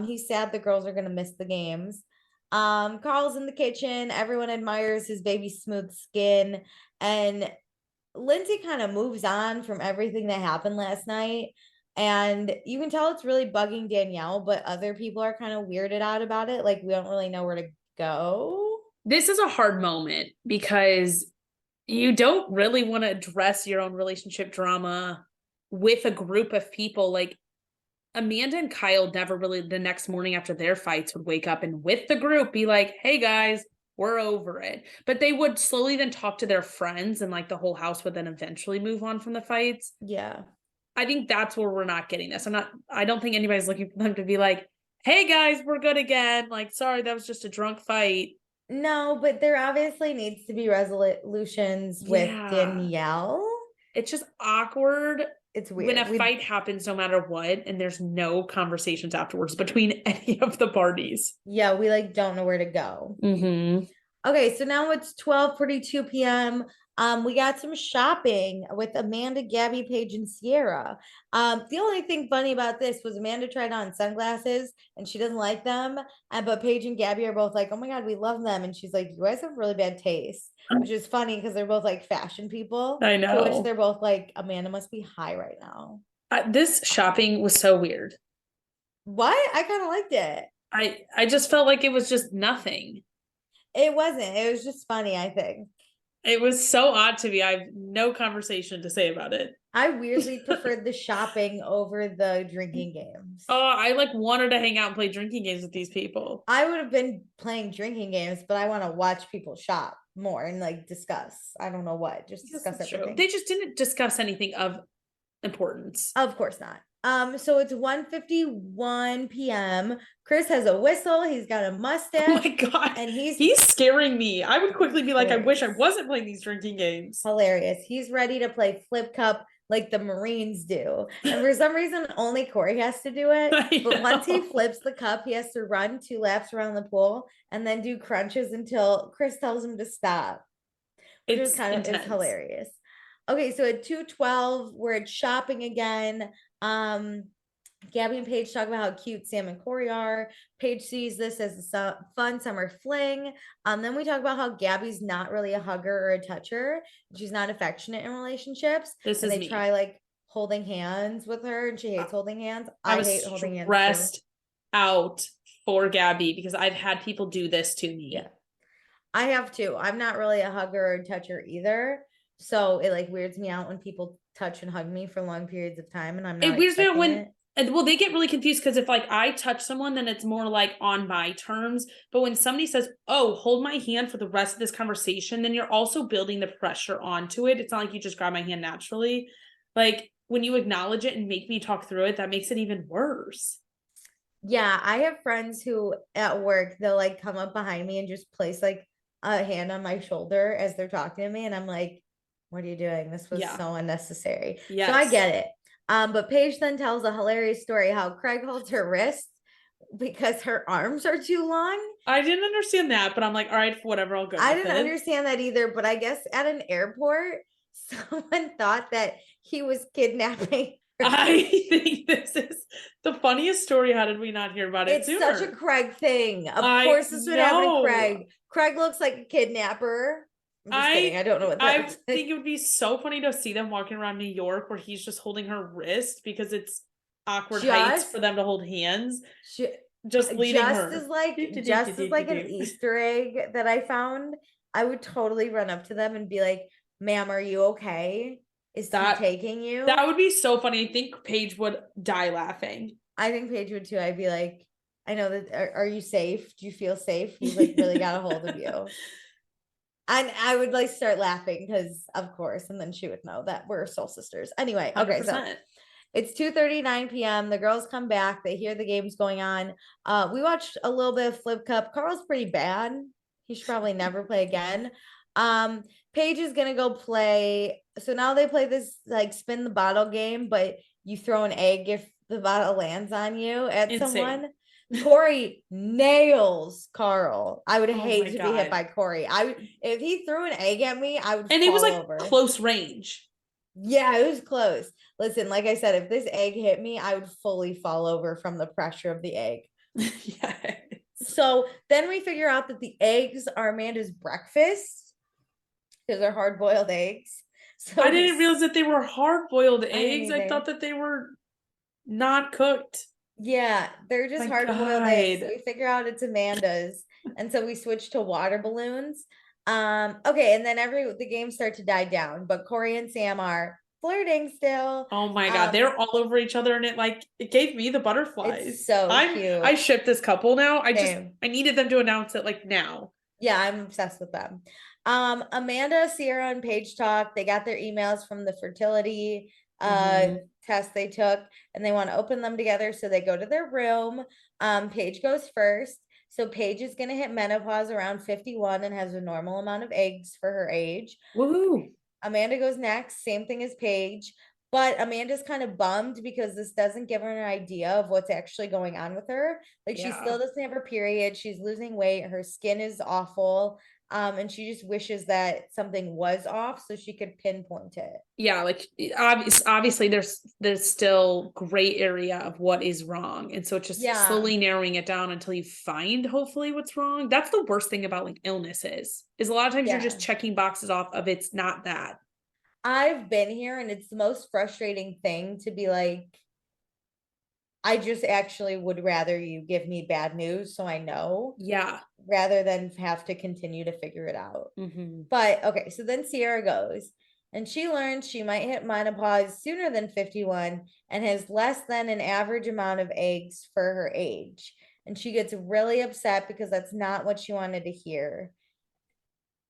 He's sad the girls are gonna miss the games. Carl's in the kitchen. Everyone admires his baby smooth skin, and Lindsay kind of moves on from everything that happened last night. And you can tell it's really bugging Danielle, but other people are kind of weirded out about it. Like, we don't really know where to go.
This is a hard moment because you don't really want to address your own relationship drama with a group of people. Like Amanda and Kyle never really, the next morning after their fights, would wake up and with the group be like, hey guys, we're over it. But they would slowly then talk to their friends, and like the whole house would then eventually move on from the fights.
Yeah.
I think that's where we're not getting this. I don't think anybody's looking for them to be like, hey guys, we're good again. Like, sorry, that was just a drunk fight.
No, but there obviously needs to be resolutions with Danielle.
It's just awkward.
It's weird.
When a fight happens, no matter what, and there's no conversations afterwards between any of the parties.
Yeah, we like don't know where to go.
Mm-hmm.
Okay, so now it's 12:42 p.m. We got some shopping with Amanda, Gabby, Paige, and Sierra. The only thing funny about this was Amanda tried on sunglasses and she doesn't like them. But Paige and Gabby are both like, oh my God, we love them. And she's like, you guys have really bad taste, which is funny because they're both like fashion people.
I know.
To which they're both like, Amanda must be high right now.
This shopping was so weird.
What? I kind of liked it.
I just felt like it was just nothing.
It wasn't. It was just funny, I think.
It was so odd to me. I have no conversation to say about it.
I weirdly preferred the shopping over the drinking games.
Oh, I like wanted to hang out and play drinking games with these people.
I would have been playing drinking games, but I want to watch people shop more and like discuss. I don't know what, just discuss everything.
They just didn't discuss anything of importance.
Of course not. So it's 1:51 p.m. Chris has a whistle, he's got a mustache.
Oh my God. And he's scaring me. I would quickly be like, I wish I wasn't playing these drinking games.
Hilarious. He's ready to play flip cup like the Marines do. And for some reason, only Corey has to do it. But once he flips the cup, he has to run 2 laps around the pool and then do crunches until Chris tells him to stop. Which is kind of it's hilarious. Okay, so at 2:12, we're at shopping again. Gabby and Paige talk about how cute Sam and Corey are. Paige sees this as a fun summer fling. Then we talk about how Gabby's not really a hugger or a toucher. She's not affectionate in relationships. And they try like holding hands with her, and she hates holding hands. I hate holding hands.
Stressed out for Gabby because I've had people do this to me.
Yeah, I have too. I'm not really a hugger or a toucher either. So it like weirds me out when people touch and hug me for long periods of time, and I'm not.
It weirds me out when, well, they get really confused because if like I touch someone, then it's more like on my terms. But when somebody says, "Oh, hold my hand for the rest of this conversation," then you're also building the pressure onto it. It's not like you just grab my hand naturally. Like when you acknowledge it and make me talk through it, that makes it even worse.
Yeah, I have friends who at work they'll like come up behind me and just place like a hand on my shoulder as they're talking to me, and I'm like, what are you doing? This was so unnecessary. Yes. So I get it. But Paige then tells a hilarious story how Craig holds her wrist because her arms are too long.
I didn't understand that, but I'm like, all right, whatever, I'll go.
I didn't understand that either, but I guess at an airport, someone thought that he was kidnapping her.
I think this is the funniest story. How did we not hear about it sooner?
It's such a Craig thing. Of course this would happen to Craig. Craig looks like a kidnapper. I'm just kidding. I don't know what that
I think it would be so funny to see them walking around New York where he's just holding her wrist because it's awkward heights for them to hold hands. Just leading her.
Just as like an Easter egg that I found, I would totally run up to them and be like, ma'am, are you okay? Is that taking you?
That would be so funny. I think Paige would die laughing.
I think Paige would too. I'd be like, I know that. Are you safe? Do you feel safe? He's like really got a hold of you. And I would like start laughing because of course, and then she would know that we're soul sisters. Anyway, okay, so
100%.
it's 2:39 p.m. The girls come back, they hear the game's going on. We watched a little bit of Flip Cup. Carl's pretty bad. He should probably never play again. Paige is gonna go play. So now they play this like spin the bottle game, but you throw an egg if the bottle lands on you at
Insane.
someone. Corey nails Carl. I would
Oh
hate
my
to be hit
God.
by Corey. I would if he threw an egg at me, I would
And it was
fall
like
over.
close range.
Yeah, it was close. Listen, like I said, if this egg hit me, I would fully fall over from the pressure of the egg.
Yeah.
So then we figure out that the eggs are Amanda's breakfast because they're hard-boiled eggs. So
I didn't realize that they were hard-boiled
I didn't
eggs. I
either.
thought that they were not cooked.
Yeah, they're just
My
hard-boiled eggs.
God.
We figure out it's Amanda's, and so we switch to water balloons. Okay, and then the games start to die down, but Corey and Sam are flirting still.
Oh my God. They're all over each other and it gave me the
It's
butterflies.
so
I
cute.
ship this couple now.
Same.
I needed them to announce it like now.
Yeah, I'm obsessed with them. Amanda, Sierra, and Paige talk. They got their emails from the fertility test they took, and they want to open them together. So they go to their room. Paige goes first. So Paige is gonna hit menopause around 51 and has a normal amount of eggs for her age.
Woohoo.
Amanda goes next, same thing as Paige. But Amanda's kind of bummed because this doesn't give her an idea of what's actually going on with her. Like she
Yeah.
still doesn't have her period. She's losing weight. Her skin is awful. And she just wishes that something was off so she could pinpoint it.
Yeah, like obviously there's still gray area of what is wrong. And so it's just
Yeah.
slowly narrowing it down until you find hopefully what's wrong. That's the worst thing about like illnesses is a lot of times you're just
Yeah.
checking boxes off of it's not that.
I've been here and it's the most frustrating thing to be like, I just actually would rather you give me bad news so I know
Yeah.
rather than have to continue to figure it out. But okay, so then Sierra goes and she learns she might hit menopause sooner than 51 and has less than an average amount of eggs for her age. And she gets really upset because that's not what she wanted to hear.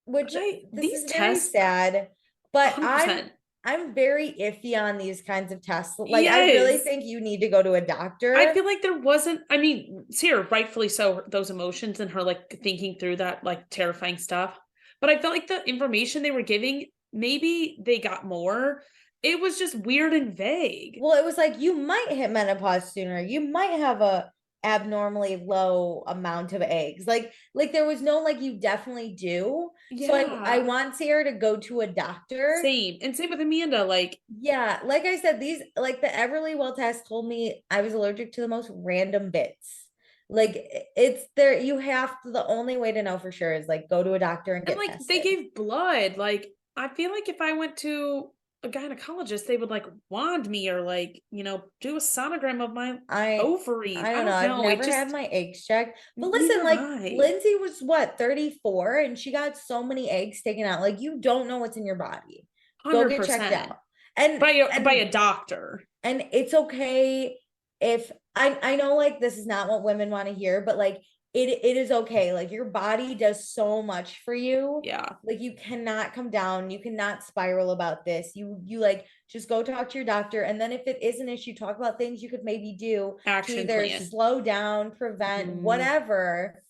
Which this
these
is very
tests,
sad, but
100%.
I'm very iffy on these kinds of tests. Like I really
Yes.
think you need to go to a doctor.
I feel like there wasn't, I mean, Sierra, rightfully so, those emotions and her like thinking through that like terrifying stuff. But I felt like the information they were giving, maybe they got more. It was just weird and vague.
Well, it was like you might hit menopause sooner. You might have a abnormally low amount of eggs. Like there was no like you definitely do. So I
Yeah.
want Sierra to go to a doctor.
Same. And same with Amanda. Like,
Yeah, like I said, these like the Everlywell test told me I was allergic to the most random bits. Like it's there, you have to, the only way to know for sure is like go to a doctor and
and
get
like they
tested.
gave blood. Like, I feel like if I went to a gynecologist, they would like wand me or like, do a sonogram of my ovaries.
I
I
don't know.
don't
I've
know. It
never
just
had my eggs checked. But listen,
neither
like
I.
Lindsay was what, 34 and she got so many eggs taken out. Like you don't know what's in your body. Go get checked
100%.
out. And
By a doctor.
and it's okay if I know like this is not what women want to hear, but like it is okay. Like your body does so much for you.
Yeah.
Like you cannot come down, you cannot spiral about this. You like just go talk to your doctor. And then if it is an issue, talk about things you could maybe do to
Action
either
plan.
slow down, prevent, whatever,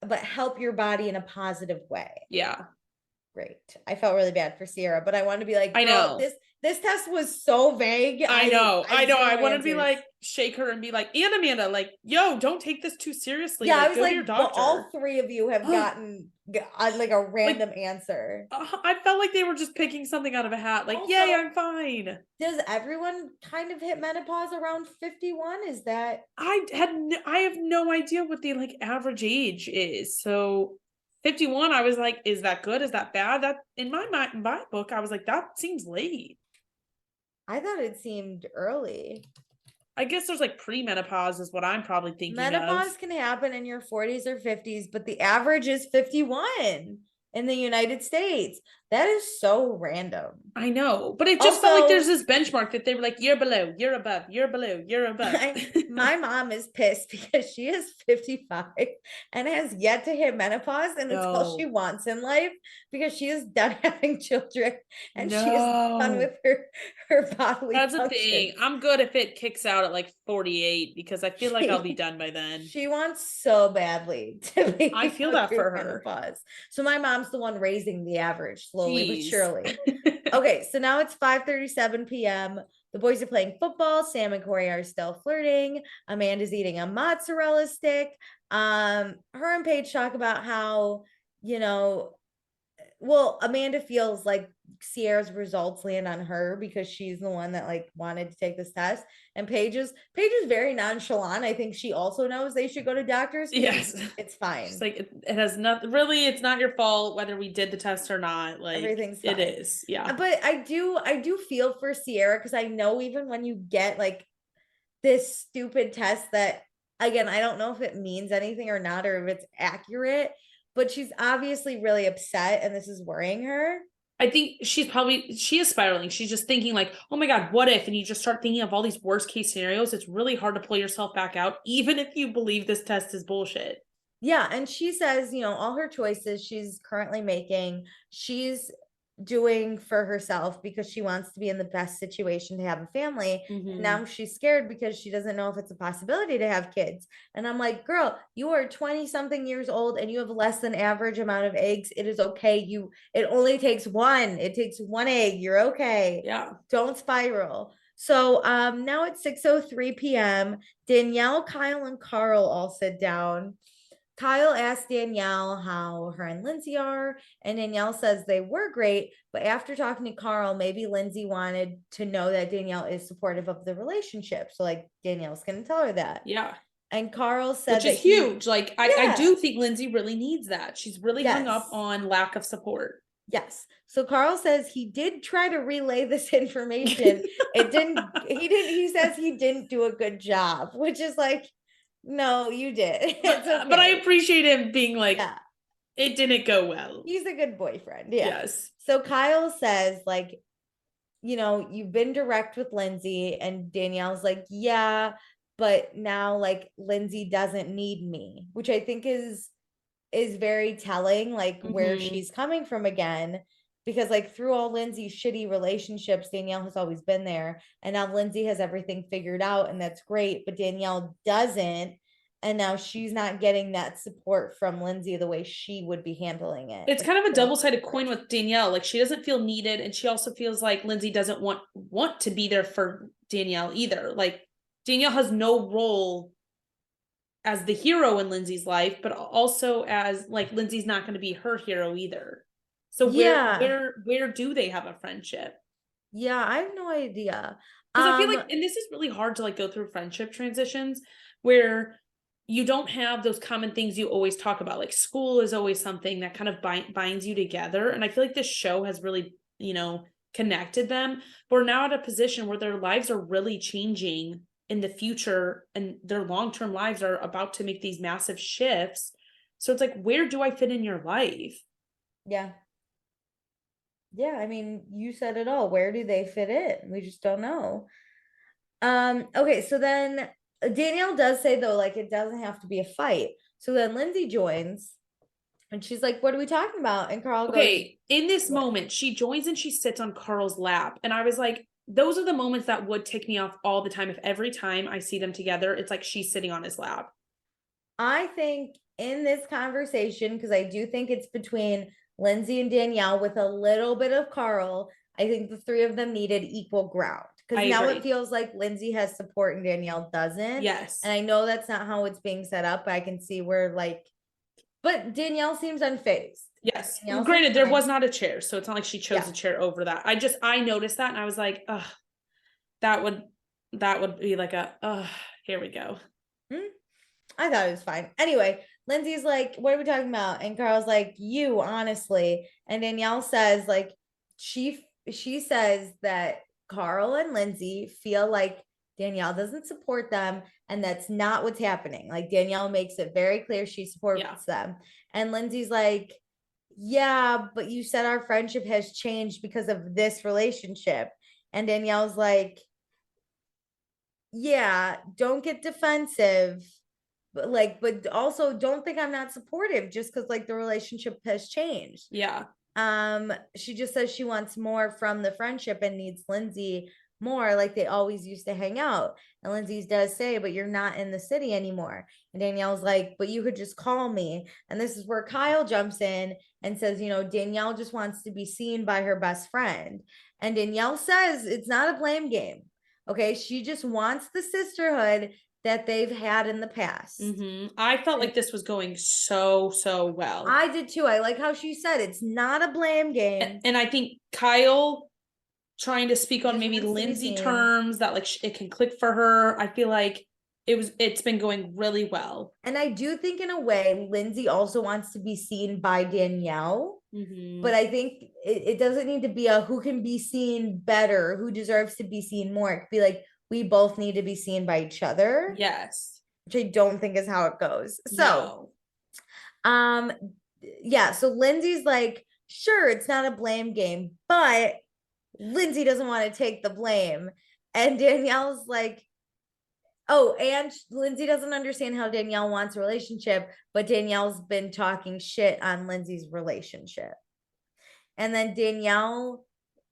but help your body in a positive way.
Yeah.
Great. I felt really bad for Sierra, but I wanted to be like,
I
girl,
know.
this test was so vague.
I know. I wanted to be
answers.
like, shake her and be like, and Amanda, like, yo, don't take this too seriously.
Yeah,
like,
I was
go to
like,
your
well,
doctor.
all three of you have gotten like a random answer.
I felt like they were just picking something out of a hat. Like,
Also,
yay, I'm fine.
Does everyone kind of hit menopause around 51? Is that
I have no idea what the like average age is. So 51, I was like, is that good? Is that bad? That in my mind, in my book, I was like, that seems late.
I thought it seemed early.
I guess there's like premenopause is what I'm probably thinking
Menopause
of.
can happen in your 40s or 50s, but the average is 51 in the United States. That is so random.
I know, but it just felt like there's this benchmark that they were like, you're below, you're above, you're below, you're above.
My mom is pissed because she is 55 and has yet to hit menopause, and it's all she wants in life because she is done having children and she is done with her bodily
That's
function.
a thing. I'm good if it kicks out at like 48 because I feel like I'll be done by then.
She wants so badly to be.
I feel that for her.
Menopause. So my mom's the one raising the average slowly but surely.
Okay,
Okay, so now it's 5:37 p.m. The boys are playing football. Sam and Corey are still flirting. Amanda's eating a mozzarella stick. Her and Paige talk about how, well, Amanda feels like Sierra's results land on her because she's the one that like wanted to take this test. And Paige is very nonchalant. I think she also knows they should go to doctors.
Yes,
it's fine.
It's like it has nothing. Really, it's not your fault whether we did the test or not. Like
everything's fine.
It is, yeah.
But I do feel for Sierra because I know even when you get like this stupid test that, again, I don't know if it means anything or not, or if it's accurate, but she's obviously really upset and this is worrying her.
I think she is spiraling. She's just thinking like, oh my God, what if? And you just start thinking of all these worst case scenarios. It's really hard to pull yourself back out, even if you believe this test is bullshit.
Yeah. And she says, all her choices she's currently making, she's doing for herself because she wants to be in the best situation to have a family. And now she's scared because she doesn't know if it's a possibility to have kids. And I'm like, girl, you are 20 something years old and you have less than average amount of eggs. It is okay. It only takes one. It takes one egg. You're okay.
Yeah.
Don't spiral. So now it's 6:03 p.m. Danielle, Kyle, and Carl all sit down. Kyle asked Danielle how her and Lindsay are, and Danielle says they were great, but after talking to Carl, maybe Lindsay wanted to know that Danielle is supportive of the relationship. So like Danielle's going to tell her that.
Yeah.
And Carl said
which is huge. Like I do think Lindsay really needs that. She's really hung up on lack of support.
Yes. So Carl says he did try to relay this information. He says he didn't do a good job, which is like, no, you did.
But I appreciate him being like, it didn't go well.
He's a good boyfriend. Yeah.
Yes.
So Kyle says, like, you've been direct with Lindsay, and Danielle's like, yeah, but now like Lindsay doesn't need me, which I think is very telling, like where she's coming from again. Because like through all Lindsay's shitty relationships, Danielle has always been there. And now Lindsay has everything figured out, and that's great. But Danielle doesn't. And now she's not getting that support from Lindsay the way she would be handling it.
It's kind of a double-sided coin with Danielle. Like she doesn't feel needed. And she also feels like Lindsay doesn't want to be there for Danielle either. Like Danielle has no role as the hero in Lindsay's life, but also as like Lindsay's not going to be her hero either. So where do they have a friendship?
Yeah, I have no idea.
Because I feel like, and this is really hard to like go through friendship transitions where you don't have those common things you always talk about. Like school is always something that kind of binds you together. And I feel like this show has really, connected them. We're now at a position where their lives are really changing in the future, and their long-term lives are about to make these massive shifts. So it's like, where do I fit in your life?
Yeah. Yeah, I mean, you said it all. Where do they fit in? We just don't know. Okay, so then Danielle does say though, like it doesn't have to be a fight. So then Lindsay joins and she's like, what are we talking about? And Carl goes,
in this moment, she joins and she sits on Carl's lap. And I was like, those are the moments that would tick me off all the time. If every time I see them together, it's like she's sitting on his lap.
I think in this conversation, because I do think it's between Lindsay and Danielle with a little bit of Carl, I think the three of them needed equal ground. Because now it feels like Lindsay has support and Danielle doesn't.
Yes.
And I know that's not how it's being set up, but I can see where but Danielle seems unfazed.
Yes. Granted, there was not a chair, so it's not like she chose a chair over that. I noticed that and I was like, ugh, that would be like here we go.
I thought it was fine. Anyway, Lindsay's like, what are we talking about? And Carl's like, you, honestly. And Danielle says, like, she says that Carl and Lindsay feel like Danielle doesn't support them, and that's not what's happening. Like Danielle makes it very clear she supports them. And Lindsay's like, yeah, but you said our friendship has changed because of this relationship. And Danielle's like, yeah, don't get defensive, but like, but also don't think I'm not supportive just because like the relationship has changed.
Yeah.
She just says she wants more from the friendship and needs Lindsay more, like they always used to hang out. And Lindsay does say, but you're not in the city anymore. And Danielle's like, but you could just call me. And this is where Kyle jumps in and says, you know, Danielle just wants to be seen by her best friend. And Danielle says it's not a blame game. Okay. She just wants the sisterhood that they've had in the past.
I felt like this was going so well.
I did too. I like how she said it's not a blame game.
And I think Kyle trying to speak on
Just
maybe
wants to be
Lindsay
seen.
terms that like it can click for her. I feel like it's been going really well.
And I do think in a way, Lindsay also wants to be seen by Danielle. But I think it doesn't need to be a who can be seen better, who deserves to be seen more. It could be like, we both need to be seen by each other.
Yes.
Which I don't think is how it goes. So, yeah. So Lindsay's like, sure, it's not a blame game, but Lindsay doesn't want to take the blame. And Danielle's like, oh, and Lindsay doesn't understand how Danielle wants a relationship, but Danielle's been talking shit on Lindsay's relationship. And then Danielle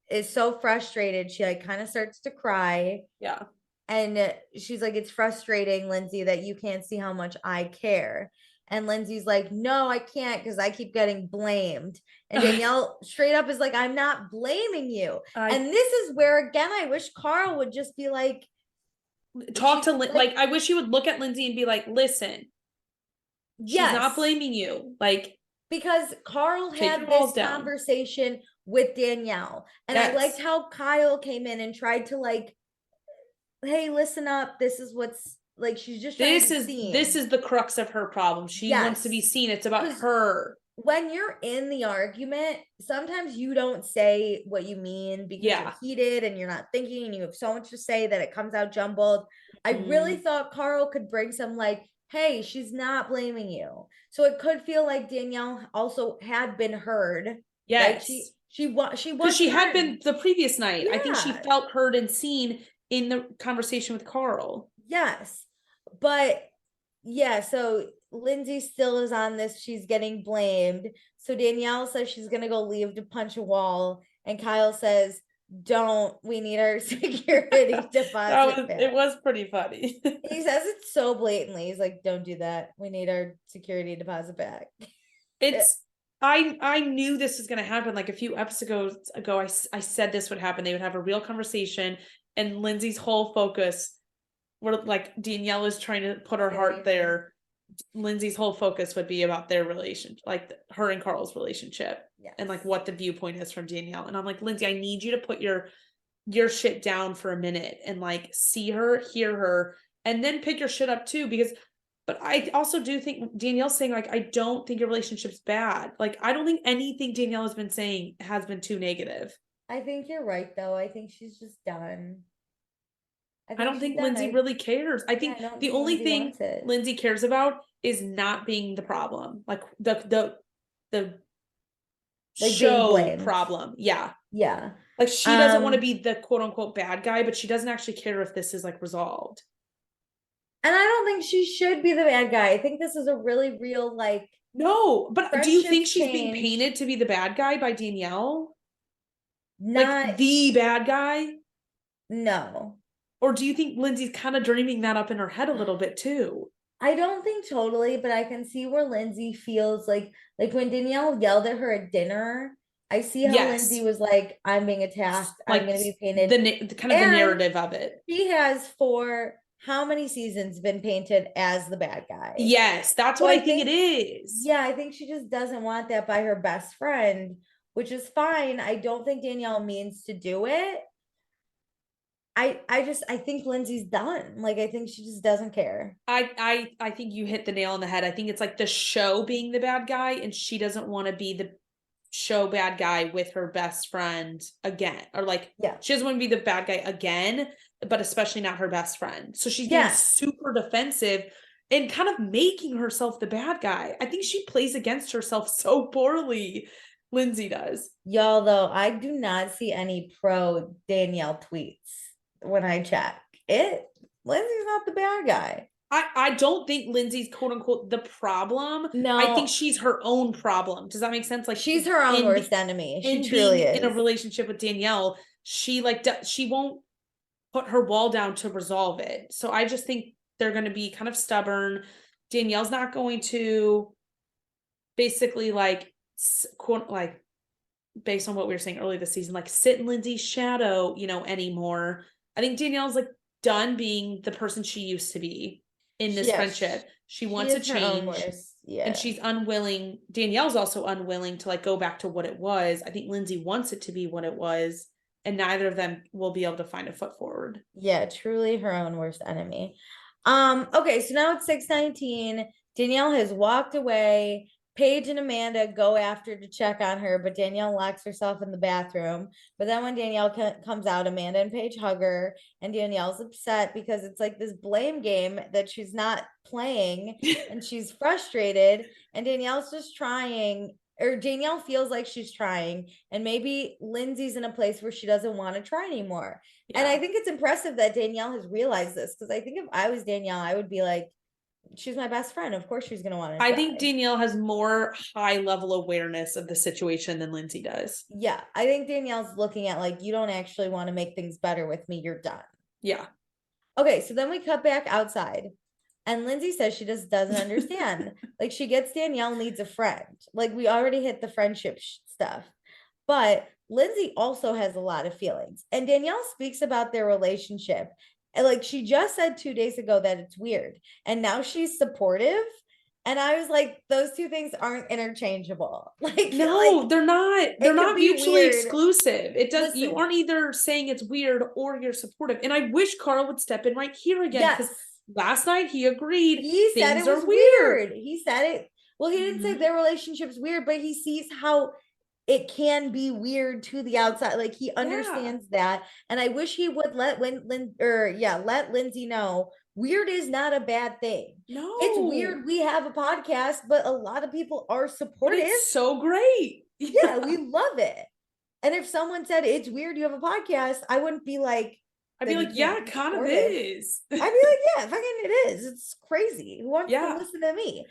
is so frustrated. She like kind of starts to cry.
Yeah.
And she's like, it's frustrating, Lindsay, that you can't see how much I care. And Lindsay's like, no, I can't because I keep getting blamed. And Danielle straight up is like, I'm not blaming you. And this is where, again, I wish Carl would just be like,
talk to like I wish he would look at Lindsay and be like, listen, she's not blaming you. Like,
because Carl had this conversation with Danielle. And I liked how Kyle came in and tried to like, hey, listen up. This is what's like, she's just
this is the crux of her problem. She wants to be seen. It's about her.
When you're in the argument, sometimes you don't say what you mean because you're heated and you're not thinking and you have so much to say that it comes out jumbled. I really thought Carl could bring some like, hey, she's not blaming you. So it could feel like Danielle also had been heard.
Yes.
Right? She was
because she had been the previous night. I think she felt heard and seen in the conversation with Carl.
Yes. But yeah, so Lindsay still is on this. She's getting blamed. So Danielle says she's going to go leave to punch a wall. And Kyle says, don't, we need our security deposit back.
It was pretty funny.
He says it so blatantly. He's like, don't do that. We need our security deposit back.
I knew this was going to happen. Like a few episodes ago, I said this would happen. They would have a real conversation and Lindsay's whole focus, where like Danielle is trying to put her heart there. Lindsay's whole focus would be about their relationship, like her and Carl's relationship, and like what the viewpoint is from Danielle. And I'm like, Lindsay, I need you to put your shit down for a minute and like see her, hear her, and then pick your shit up too. But I also do think Danielle's saying like, I don't think your relationship's bad. Like, I don't think anything Danielle has been saying has been too negative.
I think you're right though. I think she's just done.
I don't think Lindsay really cares. I think the only thing Lindsay cares about is not being the problem. Like the show problem. Yeah.
Yeah.
Like she doesn't want to be the quote unquote bad guy, but she doesn't actually care if this is like resolved.
And I don't think she should be the bad guy. I think this is a really real like.
No, but do you think she's being painted to be the bad guy by Danielle? Like the bad guy?
No.
Or do you think Lindsay's kind of dreaming that up in her head a little bit too?
I don't think totally, but I can see where Lindsay feels like when Danielle yelled at her at dinner, I see how Lindsay was like, I'm being attacked. Like, I'm going to be painted.
The kind of the narrative of it.
She has for how many seasons been painted as the bad guy?
Yes, that's what I think it is.
Yeah, I think she just doesn't want that by her best friend, which is fine. I don't think Danielle means to do it. I think Lindsay's done. Like, I think she just doesn't care.
I think you hit the nail on the head. I think it's like the show being the bad guy, and she doesn't want to be the show bad guy with her best friend again. Or like, she doesn't want to be the bad guy again, but especially not her best friend. So she's getting super defensive and kind of making herself the bad guy. I think she plays against herself so poorly. Lindsay does.
Y'all, though, I do not see any pro Danielle tweets when I check it. Lindsay's not the bad guy.
I don't think Lindsay's quote unquote the problem.
No,
I think she's her own problem. Does that make sense? Like
she's her own worst enemy. She truly is.
In a relationship with Danielle, she won't put her wall down to resolve it. So I just think they're going to be kind of stubborn. Danielle's not going to basically quote, based on what we were saying earlier this season, like sit in Lindsay's shadow, anymore. I think Danielle's done being the person she used to be in this friendship. She wants a change. And she's unwilling. Danielle's also unwilling to go back to what it was. I think Lindsay wants it to be what it was, and neither of them will be able to find a foot forward.
Yeah, truly her own worst enemy. Okay, so now it's 6:19. Danielle has walked away. Paige and Amanda go after to check on her, but Danielle locks herself in the bathroom. But then when Danielle comes out, Amanda and Paige hug her, and Danielle's upset because it's this blame game that she's not playing, and she's frustrated, and Danielle's just trying, or Danielle feels like she's trying, and maybe Lindsay's in a place where she doesn't want to try anymore. Yeah. And I think it's impressive that Danielle has realized this, because I think if I was Danielle, I would be like, she's my best friend. Of course she's going to want to try.
I think Danielle has more high level awareness of the situation than Lindsay does.
Yeah. I think Danielle's looking at you don't actually want to make things better with me. You're done.
Yeah.
Okay. So then we cut back outside, and Lindsay says she just doesn't understand. She gets Danielle needs a friend. We already hit the friendship stuff, but Lindsay also has a lot of feelings, and Danielle speaks about their relationship. And she just said 2 days ago that it's weird, and now she's supportive. And I was like, those two things aren't interchangeable.
No, they're not. They're not mutually exclusive. It does. Listen, you aren't either saying it's weird or you're supportive. And I wish Carl would step in right here again, because last night he agreed.
He said it was weird. He said it. Well, he didn't say their relationship's weird, but he sees how it can be weird to the outside. He understands that. And I wish he would let Lindsay know weird is not a bad thing.
No,
it's weird. We have a podcast, but a lot of people are supportive.
But it's so great.
Yeah, we love it. And if someone said it's weird, you have a podcast, I wouldn't be like,
I'd be like, yeah, it kind of is.
I'd be like, yeah, fucking it is. It's crazy. Who wants to listen to me?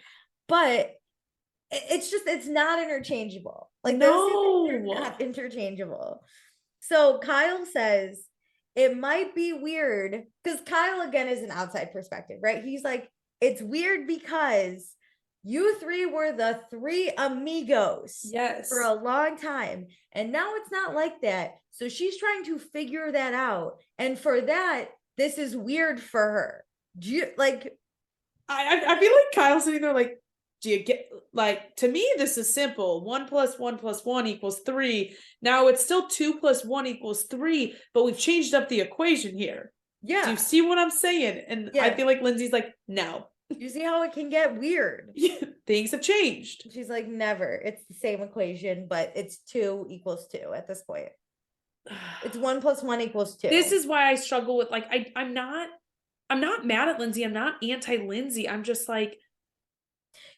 But it's not interchangeable.
No,
they're not interchangeable. So Kyle says it might be weird, because Kyle again is an outside perspective, right? He's like, it's weird because you three were the three amigos for a long time, and now it's not like that. So she's trying to figure that out, and for that, this is weird for her. Do you
I feel like Kyle's sitting there do you get, to me, this is simple. 1 + 1 + 1 = 3. Now it's still 2 + 1 = 3, but we've changed up the equation here.
Yeah.
Do you see what I'm saying? And I feel like Lindsay's like, no.
You see how it can get weird?
Things have changed.
She's like, never. It's the same equation, but it's 2 = 2 at this point. It's 1 + 1 = 2.
This is why I struggle with, I'm not mad at Lindsay. I'm not anti-Lindsay. I'm just like,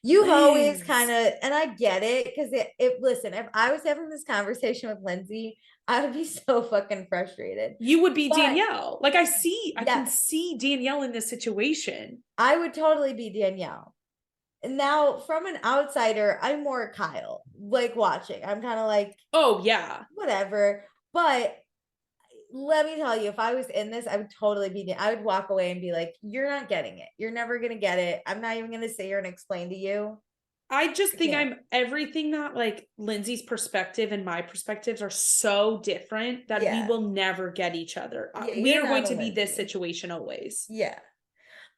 you always kind of, and I get it, because listen, if I was having this conversation with Lindsay, I would be so fucking frustrated.
You would be Danielle. I can see Danielle in this situation.
I would totally be Danielle. Now, from an outsider, I'm more Kyle, watching. I'm kind of like,
oh yeah,
whatever. But let me tell you, if I was in this, I would totally be, I would walk away and be like, you're not getting it. You're never going to get it. I'm not even going to sit here and explain to you.
I just think I'm everything that Lindsay's perspective and my perspectives are so different that we will never get each other. We are going to be this situation always.
Yeah.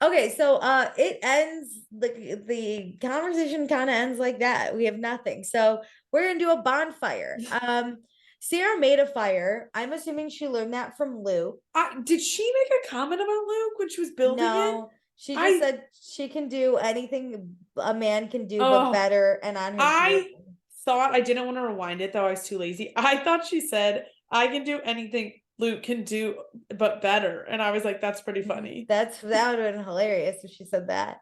Okay. So, it ends, the conversation kind of ends like that. We have nothing. So we're going to do a bonfire. Sarah made a fire. I'm assuming she learned that from Luke.
Did she make a comment about Luke when she was building it?
She just said she can do anything a man can do, but better. And on her, I
thought, I didn't want to rewind it though. I was too lazy. I thought she said, I can do anything Luke can do, but better. And I was like, that's pretty funny.
That would have been hilarious if she said that.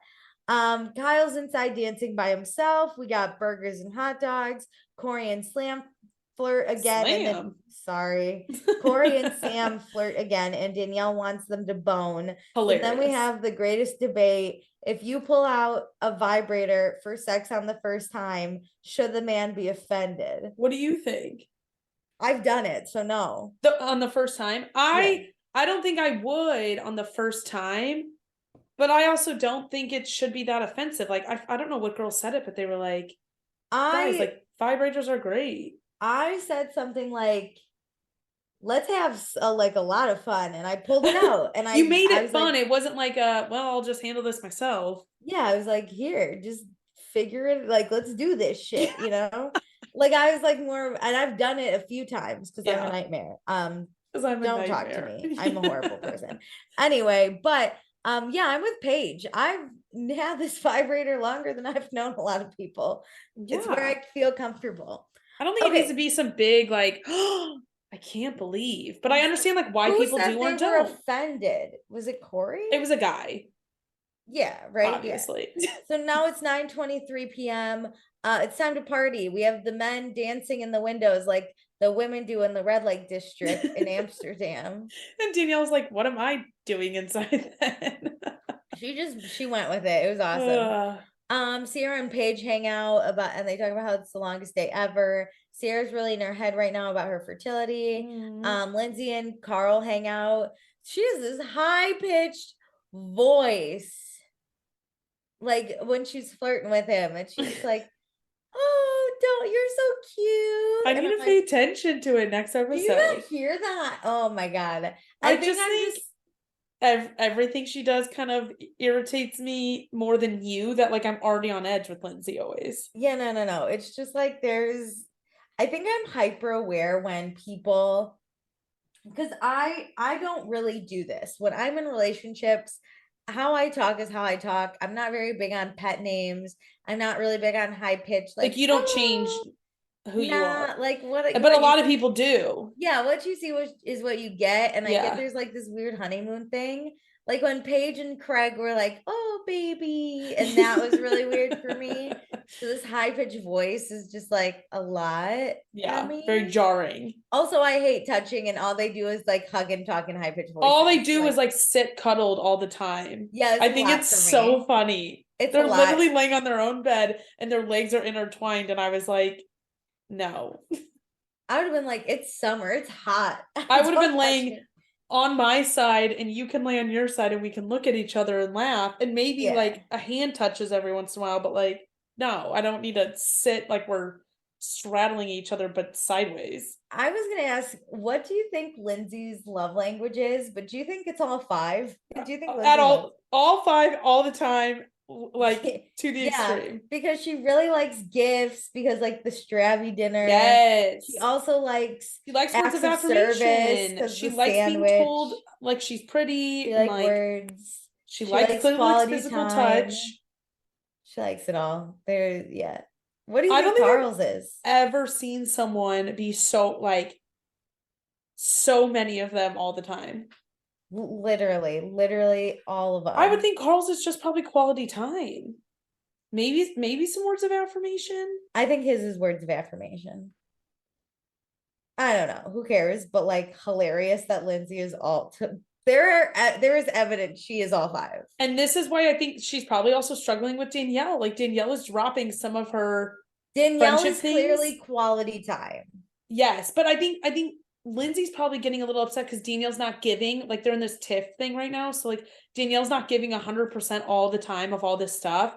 Kyle's inside dancing by himself. We got burgers and hot dogs. Corey and Slam flirt again. And then, sorry, Corey and Sam flirt again, and Danielle wants them to bone.
Hilarious.
So then we have the greatest debate. If you pull out a vibrator for sex on the first time, should the man be offended?
What do you think?
I've done it, so no.
On the first time? I don't think I would on the first time, but I also don't think it should be that offensive. Like, I don't know what girl said it, but they were like, guys, like, vibrators are great.
I said something like, let's have a lot of fun, and I pulled it out, and
you made it fun. Like, it wasn't like well, I'll just handle this myself.
Yeah, I was like, here, just figure it, like, let's do this shit, you know. Like, I was like more, and I've done it a few times because I'm a nightmare. Don't talk to me. I'm a horrible person. Anyway, but yeah, I'm with Paige. I've had this vibrator longer than I've known a lot of people. Yeah. It's where I feel comfortable.
I don't think it needs to be some big, like, oh, I can't believe. But I understand, like, why people do or don't.
Offended. Was it Corey?
It was a guy.
Yeah, right.
Obviously.
Yeah. So now it's 9:23 p.m. It's time to party. We have the men dancing in the windows like the women do in the red light district in Amsterdam.
And Danielle's like, what am I doing inside then?
She went with it. It was awesome. Sierra and Paige hang out and they talk about how it's the longest day ever. Sierra's really in her head right now about her fertility. Lindsay and Carl hang out. She has this high-pitched voice, like when she's flirting with him, and she's like, oh, you're so cute.
I need to pay attention to it next episode.
Do you not hear that? Oh my god.
I think everything she does kind of irritates me more than you, that like I'm already on edge with Lindsay always.
Yeah, no. It's just like I think I'm hyper aware when people, because I don't really do this. When I'm in relationships, how I talk is how I talk. I'm not very big on pet names. I'm not really big on high pitch.
Like you don't change who you are.
Like what?
But a lot of people do.
Yeah, what you see is what you get, and I get there's like this weird honeymoon thing. Like when Paige and Craig were like, "Oh, baby," and that was really weird for me. So this high pitched voice is just like a lot.
Yeah,
for me.
Very jarring.
Also, I hate touching, and all they do is like hug and talk in high pitched voice.
All they do is like sit cuddled all the time.
Yeah,
I think it's so funny. They're literally laying on their own bed, and their legs are intertwined, and I was like, no.
I would have been like, it's summer, it's hot.
I would have been laying on my side, and you can lay on your side, and we can look at each other and laugh, and maybe like a hand touches every once in a while, but like, no, I don't need to sit like we're straddling each other, but sideways.
I was gonna ask, what do you think Lindsay's love language is? But do you think it's all 5? Do you think Lindsay
at all 5 all the time? Like to the extreme,
because she really likes gifts, because like the Stravy dinner.
Yes,
she also likes
words of affirmation. She likes being told like she's pretty.
She likes words.
She likes physical touch.
She likes it all. What do you think Carl's is?
Ever seen someone be so many of them all the time?
Literally all of them.
I would think Carl's is just probably quality time. Maybe some words of affirmation.
I think his is words of affirmation. I don't know. Who cares? But like hilarious that Lindsay is there is evidence she is all 5.
And this is why I think she's probably also struggling with Danielle. Like Danielle is dropping some of her
Danielle is clearly quality time.
Yes, but I think Lindsay's probably getting a little upset because Danielle's not giving, like they're in this tiff thing right now. So like Danielle's not giving 100% all the time of all this stuff.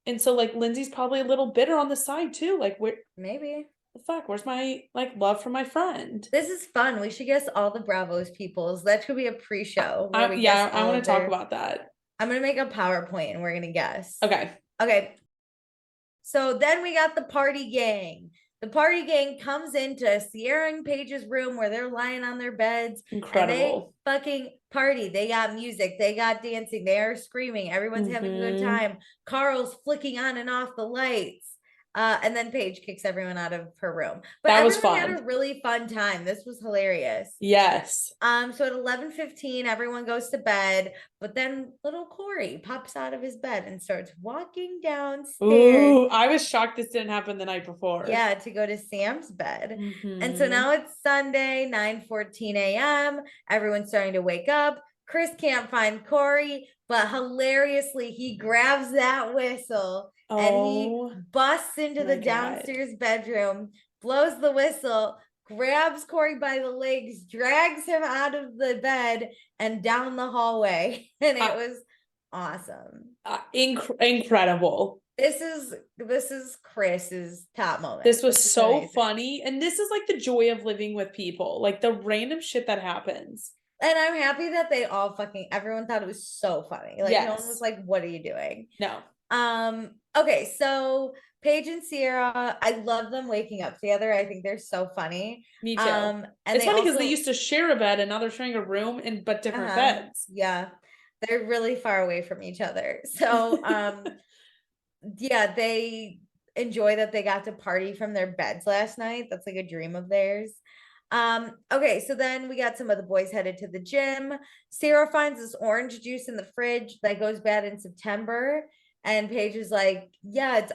And so like Lindsay's probably a little bitter on the side too. Like
maybe
the fuck, where's my like love for my friend?
This is fun. We should guess all the Bravos peoples. That could be a pre-show.
I want to talk about that.
I'm going to make a PowerPoint and we're going to guess.
Okay.
So then we got the party gang. The party gang comes into Sierra and Paige's room where they're lying on their beds.
Incredible.
And they fucking party. They got music. They got dancing. They are screaming. Everyone's having a good time. Carl's flicking on and off the lights. And then Paige kicks everyone out of her room. But
that was
everyone
fun.
had a really fun time. This was hilarious.
Yes.
So at 11:15, everyone goes to bed, but then little Corey pops out of his bed and starts walking downstairs.
Ooh, I was shocked this didn't happen the night before.
Yeah, to go to Sam's bed. And so now it's Sunday, 9:14 a.m. Everyone's starting to wake up. Chris can't find Corey, but hilariously, he grabs that whistle and he busts into the downstairs bedroom, blows the whistle, grabs Corey by the legs, drags him out of the bed and down the hallway. And it was awesome.
Incredible.
This is Chris's top moment.
This was so funny. And this is like the joy of living with people, like the random shit that happens. And
I'm happy that they all everyone thought it was so funny. Like no one was like, what are you doing?
No.
Okay, so Paige and Sierra, I love them waking up together. I think they're so funny.
Me too. And it's funny because they used to share a bed and now they're sharing a room but different beds.
Yeah. They're really far away from each other. So yeah, they enjoy that they got to party from their beds last night. That's like a dream of theirs. Okay, so then we got some of the boys headed to the gym. Sarah finds this orange juice in the fridge that goes bad in September, and Paige is like, yeah, it's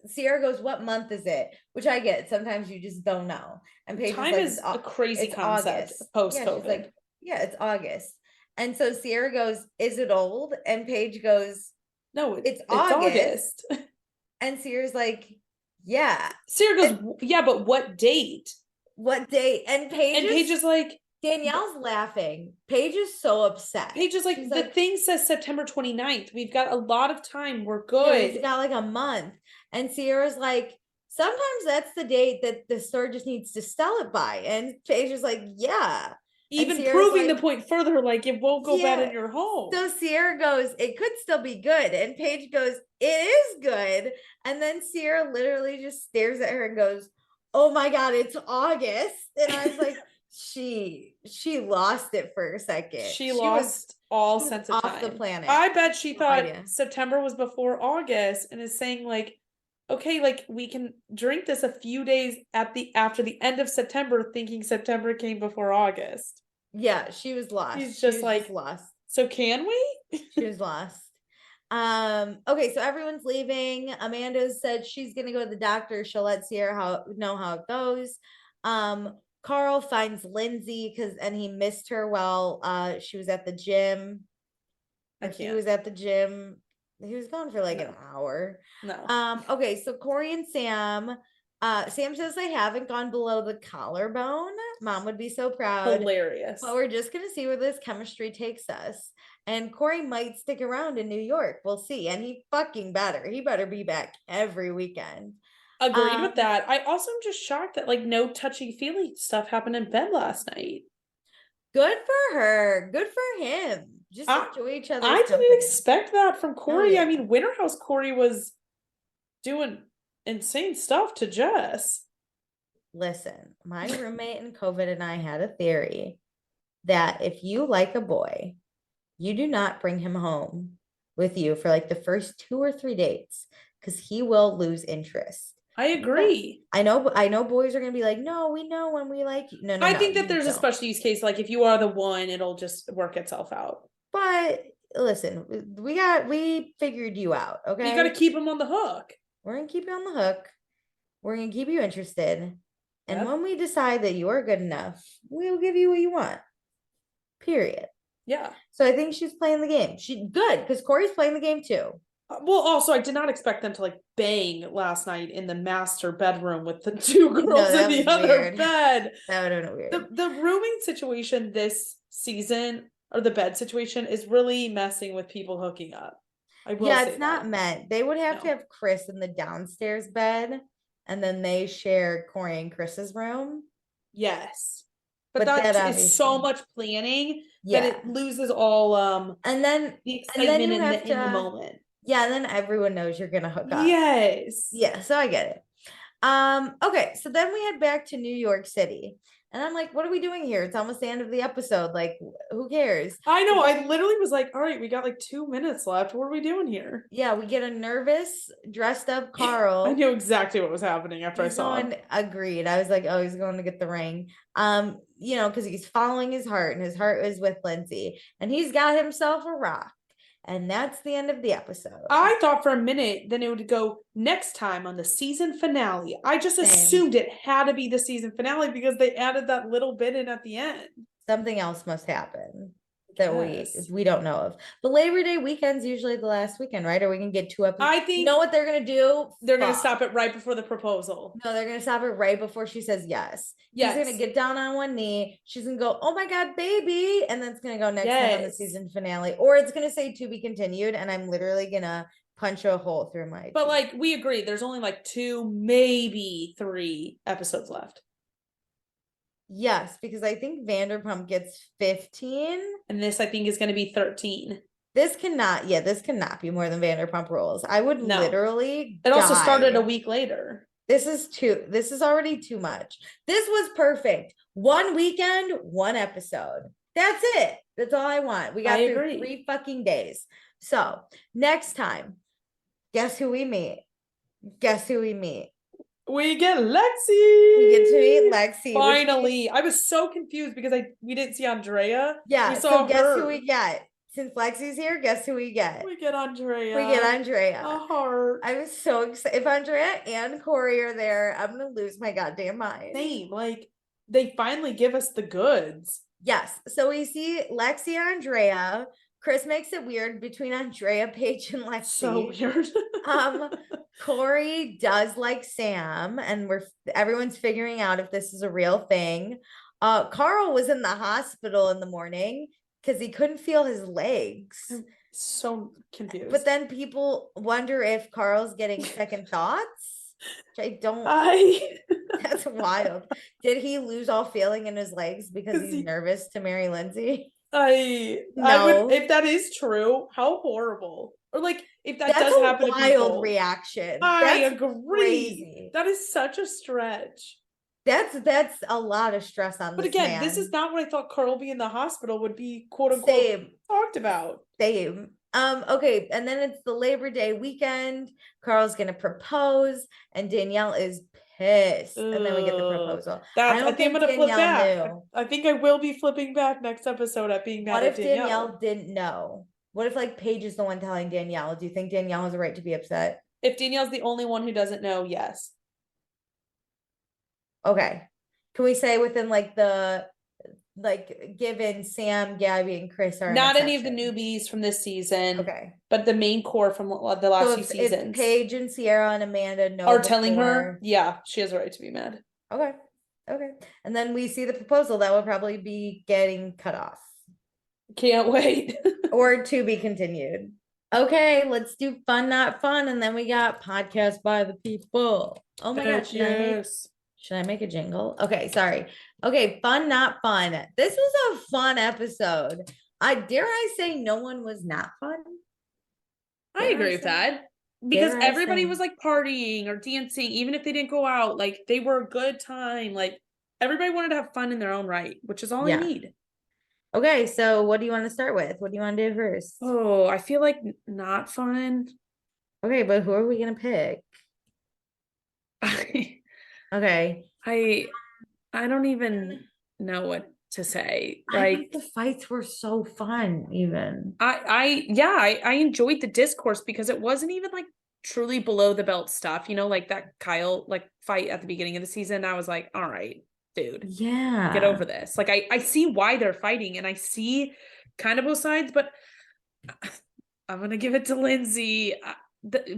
Sierra goes, what month is it? Which I get. Sometimes you just don't know. And Paige
time is like, a crazy concept post-COVID. Yeah, she's like,
yeah, it's August. And so Sierra goes, is it old? And Paige goes, no, it's August. And Sierra's like, yeah.
Sierra goes, yeah, but what date?
What date? And Paige is like, Danielle's laughing. Paige is so upset.
Paige is like, the thing says September 29th. We've got a lot of time. We're good.
Yeah, we've got like a month. And Sierra's like, sometimes that's the date that the store just needs to sell it by. And Paige is like, yeah.
Even proving the point further, like it won't go bad in your home.
So Sierra goes, it could still be good. And Paige goes, it is good. And then Sierra literally just stares at her and goes, oh my God, it's August. And I was like, she lost it for a second.
She lost all sense of time.
Off the planet.
I bet she thought September was before August and is saying like, okay, like we can drink this a few days after the end of September, thinking September came before August.
Yeah, she was lost.
She's just like
lost.
So can we?
She was lost. Okay, so everyone's leaving. Amanda said she's gonna go to the doctor. She'll let Sierra know how it goes. Carl finds Lindsay and he missed her while she was at the gym. He was at the gym. He was gone for like an hour.
No.
Okay, so Corey and Sam. Sam says they haven't gone below the collarbone. Mom would be so proud.
Hilarious.
But we're just gonna see where this chemistry takes us. And Corey might stick around in New York. We'll see. And he fucking better. He better be back every weekend.
Agreed with that. I also am just shocked that like no touchy-feely stuff happened in bed last night.
Good for her. Good for him. Just enjoy each other.
I didn't expect that from Corey. Yeah. I mean, Winterhouse Corey was doing insane stuff to Jess.
Listen, my roommate in COVID and I had a theory that if you like a boy, you do not bring him home with you for like the first 2 or 3 dates because he will lose interest.
I agree.
I know boys are going to be like, no, we know when we like you. No,
I think that there's a special use case. Like if you are the one, it'll just work itself out.
But listen, we figured you out. Okay.
You got to keep him on the hook.
We're going to keep you on the hook. We're going to keep you interested. And when we decide that you are good enough, we'll give you what you want. Period.
Yeah.
So I think she's playing the game. She's good because Corey's playing the game too.
Well, also, I did not expect them to like bang last night in the master bedroom with the 2 girls in the other bed.
That would have been weird.
The rooming situation this season, or the bed situation, is really messing with people hooking up.
It's not meant. They would have to have Chris in the downstairs bed, and then they share Corey and Chris's room.
Yes. But that is so much planning that it loses all
and then
the excitement in the moment.
Yeah, and then everyone knows you're gonna hook up.
Yes.
Yeah, so I get it. Okay, so then we head back to New York City. And I'm like, what are we doing here? It's almost the end of the episode. Like, who cares?
I know. I literally was like, all right, we got like 2 minutes left. What are we doing here?
Yeah, we get a nervous, dressed up Carl.
I knew exactly what was happening after I saw him.
Agreed. I was like, oh, he's going to get the ring. Because he's following his heart, and his heart is with Lindsay, and he's got himself a rock. And that's the end of the episode.
I thought for a minute then it would go next time on the season finale. I just assumed it had to be the season finale because they added that little bit in at the end.
Something else must happen that we don't know of. But Labor Day weekend's usually the last weekend, right? Or we can get 2 episodes.
I think,
you know what they're gonna do?
They're gonna stop it right before the proposal.
No, they're gonna stop it right before she says yes. She's gonna get down on one knee. She's gonna go, oh my God, baby. And then it's gonna go next time on the season finale. Or it's gonna say to be continued. And I'm literally gonna punch a hole through my.
But like, we agree, there's only like 2, maybe 3 episodes left.
Yes, because I think Vanderpump gets 15.
And this, I think, is going to be 13.
This cannot be more than Vanderpump Rules. I would literally
It also started a week later.
This is already too much. This was perfect. 1 weekend, 1 episode. That's it. That's all I want. We got through 3 fucking days. So next time, guess who we meet?
We get Lexi.
We get to meet Lexi.
Finally. I was so confused because we didn't see Andrea.
Yeah, we saw guess who we get? Since Lexi's here, guess who we get?
We get Andrea.
A
heart.
I'm so excited. If Andrea and Corey are there, I'm going to lose my goddamn mind.
Same. Like, they finally give us the goods.
Yes. So we see Lexi and Andrea. Chris makes it weird between Andrea, Paige, and Lexi.
So weird.
Corey does like Sam, and everyone's figuring out if this is a real thing. Carl was in the hospital in the morning because he couldn't feel his legs.
I'm so confused.
But then people wonder if Carl's getting second thoughts. Which that's wild. Did he lose all feeling in his legs because he's nervous to marry Lindsay?
I would, if that is true, how horrible. Or like, if that's does happen to people. That's a wild
reaction.
I agree. Crazy. That is such a stretch.
That's a lot of stress on this man. But again,
this is not what I thought Carl being in the hospital would be, quote unquote, talked about.
Same. Okay, and then it's the Labor Day weekend. Carl's gonna propose, and Danielle is pissed. And then we get the proposal.
I think I'm gonna flip back. I think I will be flipping back next episode at being mad at Danielle.
What if Danielle didn't know? What if like Paige is the one telling Danielle? Do you think Danielle has a right to be upset?
If Danielle's the only one who doesn't know, yes.
Okay. Can we say within given Sam, Gabby, and Chris are
not any of the newbies from this season.
Okay.
But the main core from the last few seasons.
If Paige and Sierra and Amanda know
are telling her, yeah, she has a right to be mad.
Okay. And then we see the proposal that will probably be getting cut off.
Can't wait.
Or to be continued. Okay, let's do fun, not fun. And then we got podcast by the people. Oh my gosh. Should I make a jingle? Okay, sorry. Okay, fun, not fun. This was a fun episode. Dare I say no one was not fun?
I agree with that. Because everybody was like partying or dancing, even if they didn't go out. Like, they were a good time. Like, everybody wanted to have fun in their own right, which is all I need.
Okay, so what do you want to start with? What do you want to do first?
Oh, I feel like not fun.
Okay, but who are we going to pick? Okay.
I don't even know what to say.
Like, I think the fights were so fun, even.
I enjoyed the discourse because it wasn't even like truly below the belt stuff, like that Kyle fight at the beginning of the season. I was like, all right, dude.
Yeah.
Get over this. Like, I see why they're fighting and I see kind of both sides, but I'm gonna give it to Lindsay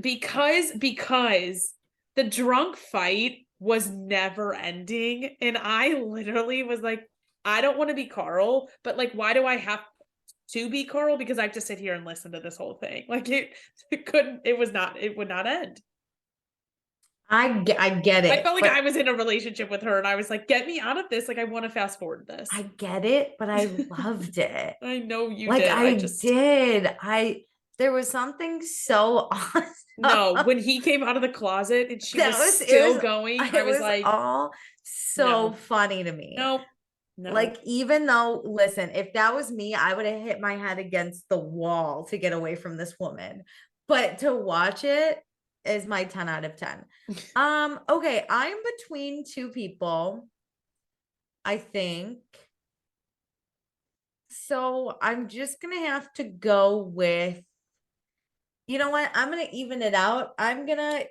because the drunk fight was never ending. And I literally was like, I don't want to be Carl, but like, why do I have to be Carl? Because I have to sit here and listen to this whole thing. Like it would not end.
I get it.
I felt like I was in a relationship with her and I was like, get me out of this. Like, I want to fast forward this.
I get it, but I loved it.
I know you
did.
I
did. There was something so awesome.
No, when he came out of the closet and she
That
was still going, I
it
was
was
like,
all so
no,
funny to me.
no, no.
Like, even though, listen, if that was me, I would have hit my head against the wall to get away from this woman. But to watch it is my 10 out of 10. Okay, I'm between two people, I think. So I'm just gonna have to go with, you know what? I'm gonna even it out. I'm gonna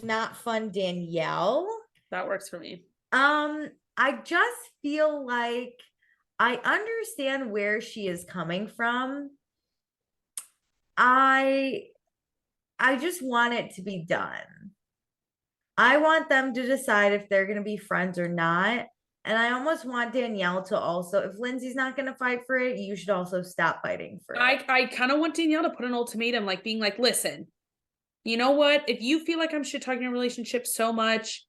not fund Danielle.
That works for me.
I just feel like I understand where she is coming from. I I just want it to be done. I want them to decide if they're gonna be friends or not. And I almost want Danielle to also, if Lindsay's not gonna fight for it, you should also stop fighting for it.
I kind of want Danielle to put an ultimatum, like being like, listen, you know what? If you feel like I'm shit talking a relationship so much,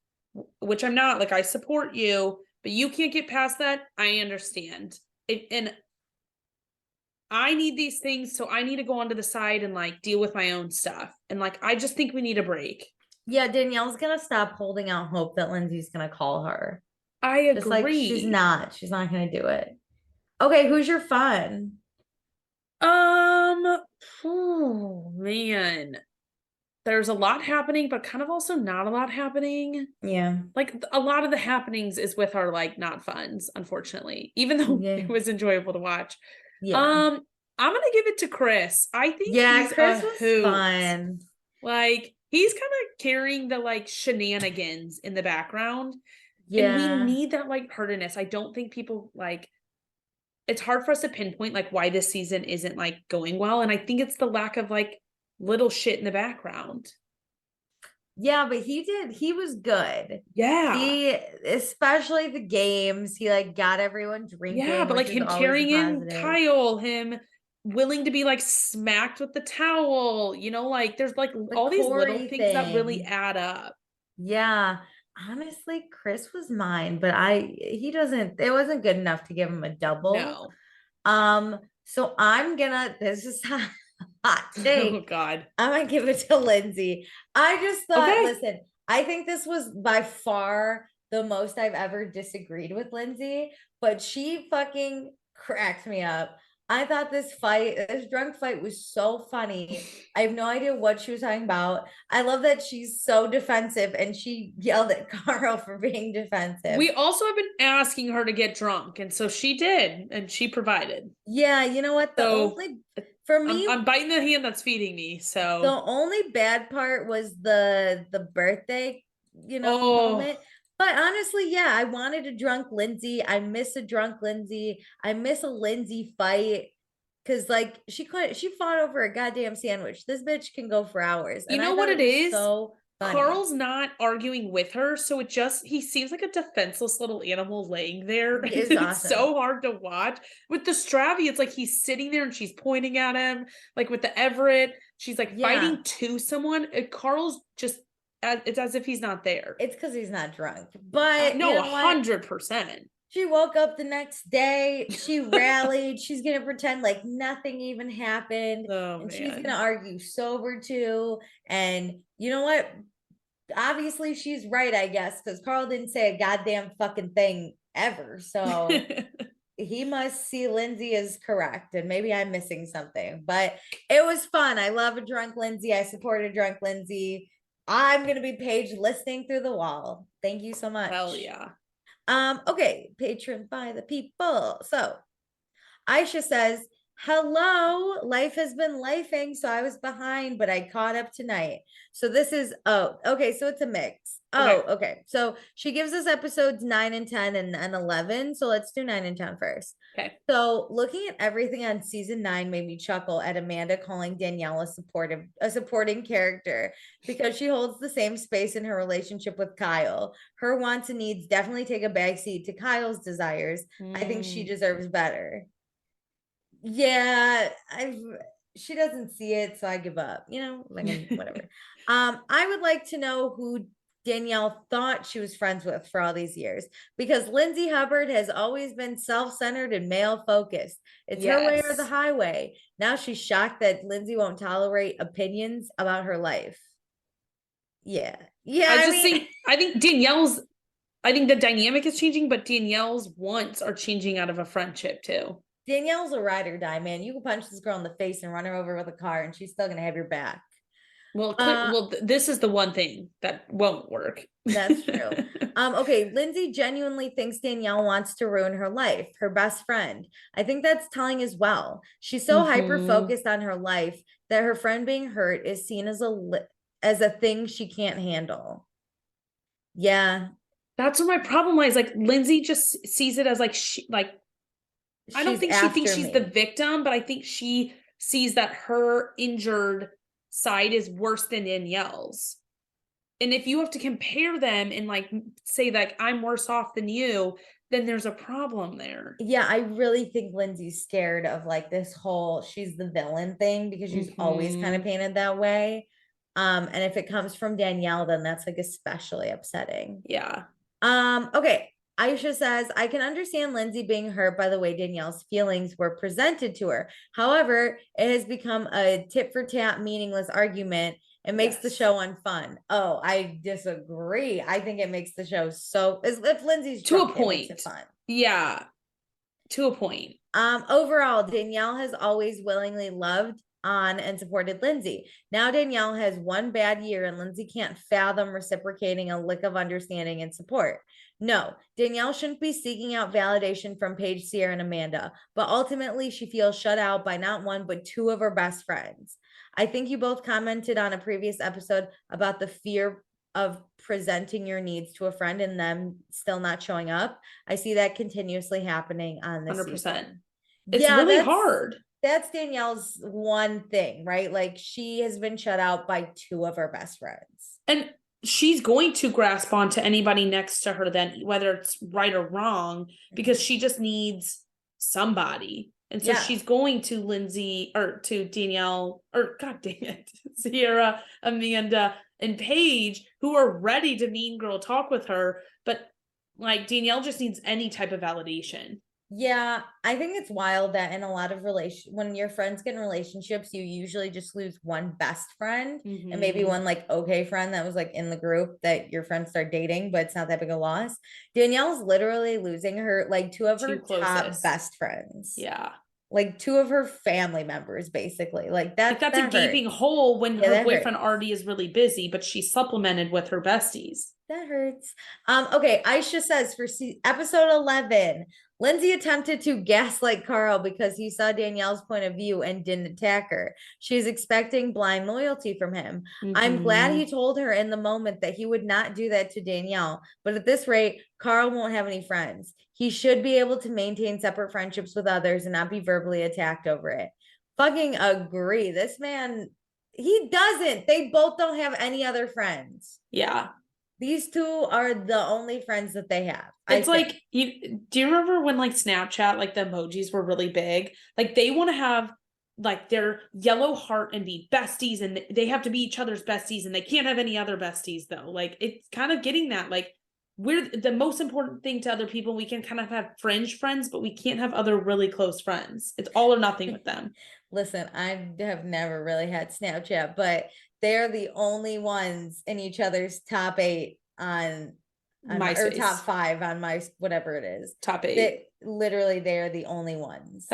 which I'm not, like I support you, but you can't get past that, I understand. And I need these things, so I need to go onto the side and like deal with my own stuff. And like I just think we need a break.
Yeah, Danielle's gonna stop holding out hope that Lindsay's gonna call her.
I
Just like she's
agree.
not. She's not gonna do it. Okay, who's your fun?
Oh man. There's a lot happening, but kind of also not a lot happening.
Yeah.
Like a lot of the happenings is with our like not funds, unfortunately, even though
Yeah.
it was enjoyable to watch.
Yeah.
I'm gonna give it to Chris. I think
Yeah,
he's a
Chris was
hoot.
fun.
Like he's kind of carrying the like shenanigans in the background. And we
Yeah.
need that lightheartedness. I don't think people like it's hard for us to pinpoint like why this season isn't like going well. And I think it's the lack of like little shit in the background.
Yeah, but he was good.
Yeah.
He, especially the games, he like got everyone
Yeah,
drinking,
but
which
like
is
him
always a
carrying in
positive.
Kyle, him willing to be like smacked with the towel, like there's like
The
all these little
Corey
things that really
thing.
add up.
Yeah. Honestly, Chris was mine, but he doesn't, it wasn't good enough to give him a double.
No.
So I'm gonna, this is a hot
Oh
take.
God.
I'm gonna give it to Lindsay. I just thought,
Okay.
listen, I think this was by far the most I've ever disagreed with Lindsay, but she fucking cracked me up. I thought this drunk fight was so funny. I have no idea what she was talking about. I love that she's so defensive and she yelled at Carl for being defensive.
We also have been asking her to get drunk, and so she did, and she provided.
Yeah, you know what?
So
For me,
I'm biting the hand that's feeding me.
the
So
only bad part was the birthday,
oh,
moment. But honestly, yeah, I wanted a drunk Lindsay. I miss a drunk Lindsay. I miss a Lindsay fight. Cause like she fought over a goddamn sandwich. This bitch can go for hours.
you
And I
know what
thought it
it
was
is?
so funny.
Carl's not arguing with her, so he seems like a defenseless little animal laying there. And
It's
it's
awesome.
so hard to watch. With the Stravy, it's like he's sitting there and she's pointing at him. Like with the Everett, she's like
Yeah.
fighting to someone. Carl's just it's as if he's not there.
It's because he's not drunk. But you
No,
know what?
100%.
She woke up the next day, she rallied, she's gonna pretend like nothing even happened,
Oh
and she's gonna
man.
argue sober too. And you know what? Obviously, she's right, I guess, because Carl didn't say a goddamn fucking thing ever. So he must see Lindsay as correct, and maybe I'm missing something. But it was fun. I love a drunk Lindsay. I support a drunk Lindsay. I'm gonna be Paige listening through the wall. Thank you so
Hell
much.
yeah.
Okay, patron by the people. So Aisha says, hello, life has been lifing, so I was behind, but I caught up tonight. So this is, oh, okay, so it's a mix. Oh,
Okay.
okay. So she gives us episodes 9 and 10 and 11. So let's do 9 and 10 first.
Okay.
So looking at everything on season 9 made me chuckle at Amanda calling Danielle a supporting character because she holds the same space in her relationship with Kyle. Her wants and needs definitely take a backseat to Kyle's desires. I think she deserves better. Yeah, she doesn't see it, so I give up. Like whatever. I would like to know who Danielle thought she was friends with for all these years, because Lindsay Hubbard has always been self-centered and male-focused. It's her way or the
Yes.
highway. Now she's shocked that Lindsay won't tolerate opinions about her life. Yeah. Yeah,
I think the dynamic is changing, but Danielle's wants are changing out of a friendship too.
Danielle's a ride or die, man. You can punch this girl in the face and run her over with a car, and she's still gonna have your back.
Well, this is the one thing that won't work.
That's true. Okay, Lindsay genuinely thinks Danielle wants to ruin her life, her best friend. I think that's telling as well. She's so hyper focused on her life that her friend being hurt is seen as a thing she can't handle. Yeah.
That's what my problem lies. Like Lindsay just sees it as like I don't think she thinks she's the victim, but I think she sees that her injured side is worse than Danielle's. And if you have to compare them and like say like I'm worse off than you, then there's a problem there.
Yeah, I really think Lindsay's scared of like this whole she's the villain thing, because she's always kind of painted that way. And if it comes from Danielle, then that's like especially upsetting.
Yeah.
Okay. Aisha says, I can understand Lindsay being hurt by the way Danielle's feelings were presented to her. However, it has become a tit for tat, meaningless argument. It makes the show unfun. Oh, I disagree. I think it makes the show so, if Lindsay's
to
drunk,
a point,
it makes it fun.
Yeah, to a point.
Overall, Danielle has always willingly loved on and supported Lindsay. Now Danielle has one bad year and Lindsay can't fathom reciprocating a lick of understanding and support. No, Danielle shouldn't be seeking out validation from Paige, Sierra, and Amanda, but ultimately she feels shut out by not one, but two of her best friends. I think you both commented on a previous episode about the fear of presenting your needs to a friend and them still not showing up. I see that continuously happening on this 100%. Season.
It's really hard.
That's Danielle's one thing, right? Like she has been shut out by two of her best friends.
And she's going to grasp onto anybody next to her then, whether it's right or wrong, because she just needs somebody. And so she's going to Lindsay or to Danielle or God dang it, Sierra, Amanda, and Paige, who are ready to mean girl talk with her. But like Danielle just needs any type of validation.
Yeah, I think it's wild that in a lot of when your friends get in relationships, you usually just lose one best friend and maybe one like okay friend that was like in the group that your friends start dating, but it's not that big a loss. Danielle's literally losing her like two of her top best friends.
Yeah.
Like two of her family members, basically. Like that's
a gaping hole when her boyfriend already is really busy, but she's supplemented with her besties.
That hurts. Okay, Aisha says for episode 11, Lindsay attempted to gaslight Carl because he saw Danielle's point of view and didn't attack her. She's expecting blind loyalty from him. I'm glad he told her in the moment that he would not do that to Danielle. But at this rate, Carl won't have any friends. He should be able to maintain separate friendships with others and not be verbally attacked over it. Fucking agree. This man, he doesn't. They both don't have any other friends.
Yeah.
These two are the only friends that they have.
It's like, do you remember when like Snapchat, like the emojis were really big? Like they want to have like their yellow heart and be besties and they have to be each other's besties and they can't have any other besties though. Like it's kind of getting that like we're the most important thing to other people. We can kind of have fringe friends, but we can't have other really close friends. It's all or nothing with them.
Listen, I have never really had Snapchat, but they're the only ones in each other's top 8 on or top 5 on my whatever it is.
Top 8.
They're the only ones.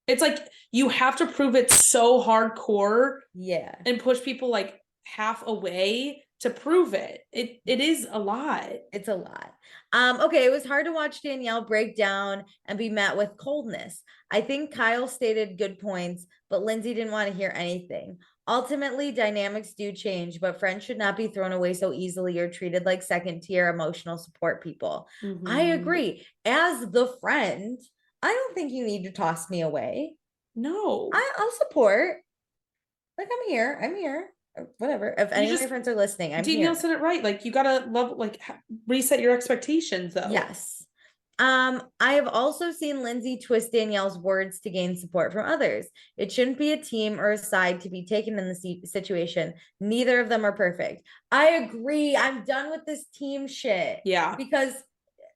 It's like you have to prove it so hardcore.
Yeah.
And push people like half away to prove it. It is a lot.
It's a lot. Okay, it was hard to watch Danielle break down and be met with coldness. I think Kyle stated good points, but Lindsay didn't want to hear anything. Ultimately, dynamics do change, but friends should not be thrown away so easily or treated like second-tier emotional support people. I agree. As the friend, I don't think you need to toss me away.
No.
I'll support. Like, I'm here. Whatever. If any of my friends are listening, I'm
Danielle
here.
said it right. Like, you gotta reset your expectations, though.
Yes. I have also seen Lindsay twist Danielle's words to gain support from others. It shouldn't be a team or a side to be taken in the situation. Neither of them are perfect. I agree. I'm done with this team shit.
Yeah.
Because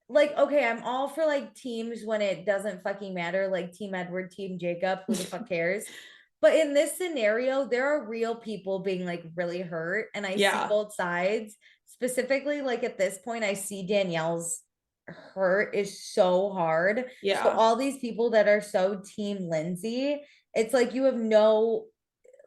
like, okay, I'm all for like teams when it doesn't fucking matter, like Team Edward, Team Jacob, who the fuck cares? But in this scenario, there are real people being like really hurt, and I see both sides. Specifically, like at this point, I see Danielle's hurt is so hard.
Yeah.
So all these people that are so Team Lindsay, it's like you have no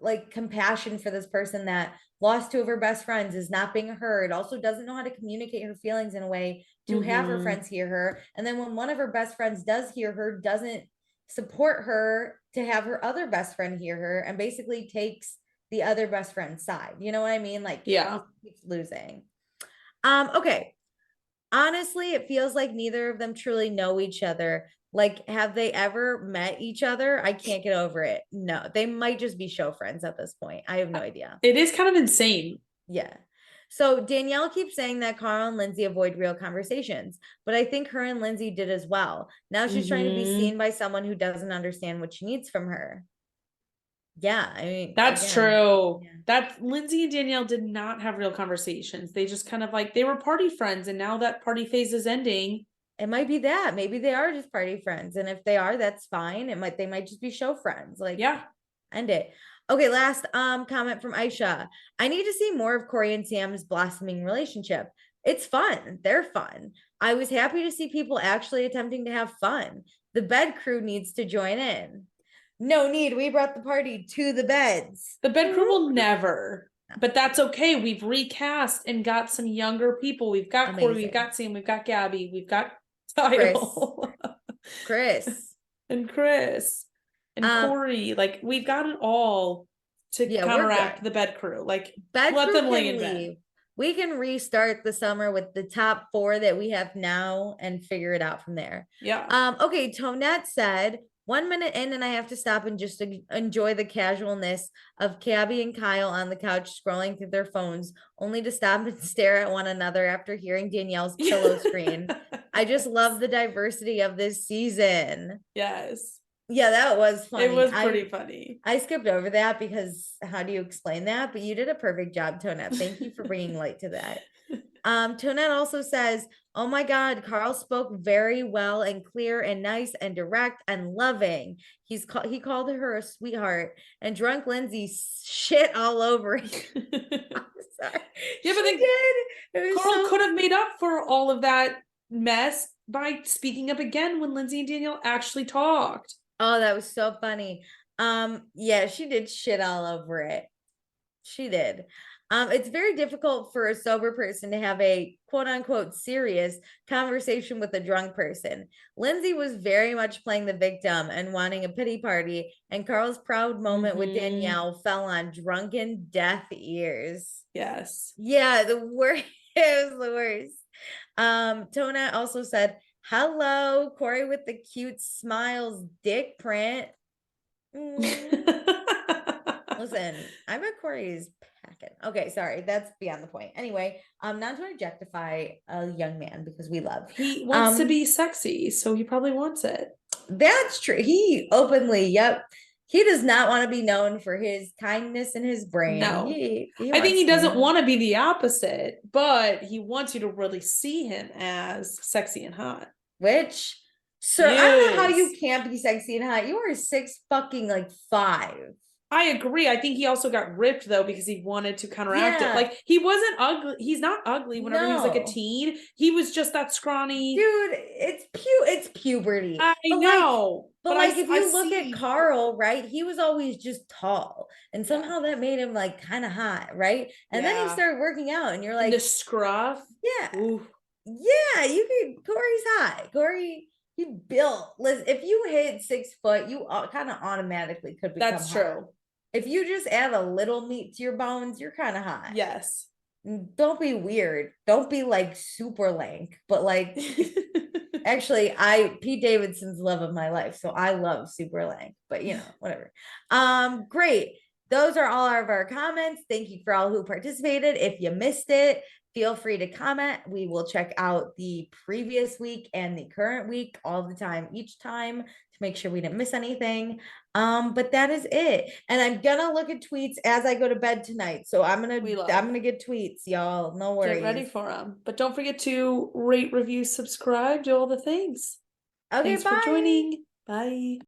like compassion for this person that lost two of her best friends, is not being heard, also doesn't know how to communicate her feelings in a way to have her friends hear her. And then when one of her best friends does hear her, doesn't support her to have her other best friend hear her, and basically takes the other best friend's side. You know what I mean? Like,
yeah,
keeps losing. Okay. Honestly, it feels like neither of them truly know each other. Like, have they ever met each other? I can't get over it. No, they might just be show friends at this point. I have no idea.
It is kind of insane.
Yeah. So Danielle keeps saying that Carl and Lindsay avoid real conversations, but I think her and Lindsay did as well. Now she's trying to be seen by someone who doesn't understand what she needs from her. Yeah, I mean,
that's true. Yeah. That Lindsay and Danielle did not have real conversations. They just kind of like, they were party friends, and now that party phase is ending.
It might be that. Maybe they are just party friends. And if they are, that's fine. They might just be show friends. Like,
yeah.
End it. Okay, last comment from Aisha. I need to see more of Corey and Sam's blossoming relationship. It's fun. They're fun. I was happy to see people actually attempting to have fun. The bed crew needs to join in. No need. We brought the party to the beds.
The bed crew will never. But that's okay. We've recast and got some younger people. We've got Corey, we've got Sam, we've got Gabby, we've got Kyle.
Chris.
And Chris. And Corey. Like, we've got it all to counteract the bed crew. Like, let them lay in bed.
We can restart the summer with the top 4 that we have now and figure it out from there.
Yeah.
Okay, Tonette said, 1 minute in and I have to stop and just enjoy the casualness of Gabby and Kyle on the couch scrolling through their phones, only to stop and stare at one another after hearing Danielle's pillow screen. I just love the diversity of this season.
Yes.
Yeah, that was funny.
It was pretty funny.
I skipped over that because how do you explain that? But you did a perfect job, Tonette. Thank you for bringing light to that. Tonette also says, oh my God, Carl spoke very well and clear and nice and direct and loving. He called her a sweetheart, and drunk Lindsay shit all over him. I'm sorry.
Yeah, but Carl could have made up for all of that mess by speaking up again when Lindsay and Danielle actually talked.
Oh, that was so funny. Yeah, she did shit all over it. She did. It's very difficult for a sober person to have a quote unquote serious conversation with a drunk person. Lindsay was very much playing the victim and wanting a pity party, and Carl's proud moment with Danielle fell on drunken deaf ears.
Yes.
Yeah, the worst. It was the worst. Tona also said, hello, Corey with the cute smiles dick print. Listen, I bet Corey's packing. Okay, sorry, that's beyond the point. Anyway, not to objectify a young man because we love.
He wants to be sexy, so he probably wants it.
That's true. He openly, he does not want to be known for his kindness and his brain.
No, I think he doesn't want to be the opposite, but he wants you to really see him as sexy and hot.
Which, sir, I don't know how you can't be sexy and hot. You are 6'5".
I agree. I think he also got ripped though because he wanted to counteract it. Like, he wasn't ugly. He's not ugly whenever he was like a teen. He was just that scrawny.
Dude, it's puberty.
I know.
But like if you look at Carl, right? He was always just tall. And somehow that made him like kind of hot, right? And then he started working out and you're like,
the scruff.
Yeah.
Ooh.
Yeah, Corey's hot. Corey, you built. Listen, if you hit 6 foot, you kind of automatically could become
That's
hot.
true.
If you just add a little meat to your bones, you're kind of hot.
Yes.
Don't be weird. Don't be like super lank, but like actually Pete Davidson's love of my life. So I love super lank, but whatever. Great. those are all of our comments. Thank you for all who participated. If you missed it, feel free to comment. We will check out the previous week and the current week all the time, each time, to make sure we didn't miss anything. But that is it. And I'm gonna look at tweets as I go to bed tonight. So I'm gonna get tweets, y'all. No worries.
Get ready for them. But don't forget to rate, review, subscribe, do all the things.
Okay,
Thanks
bye.
for joining. Bye.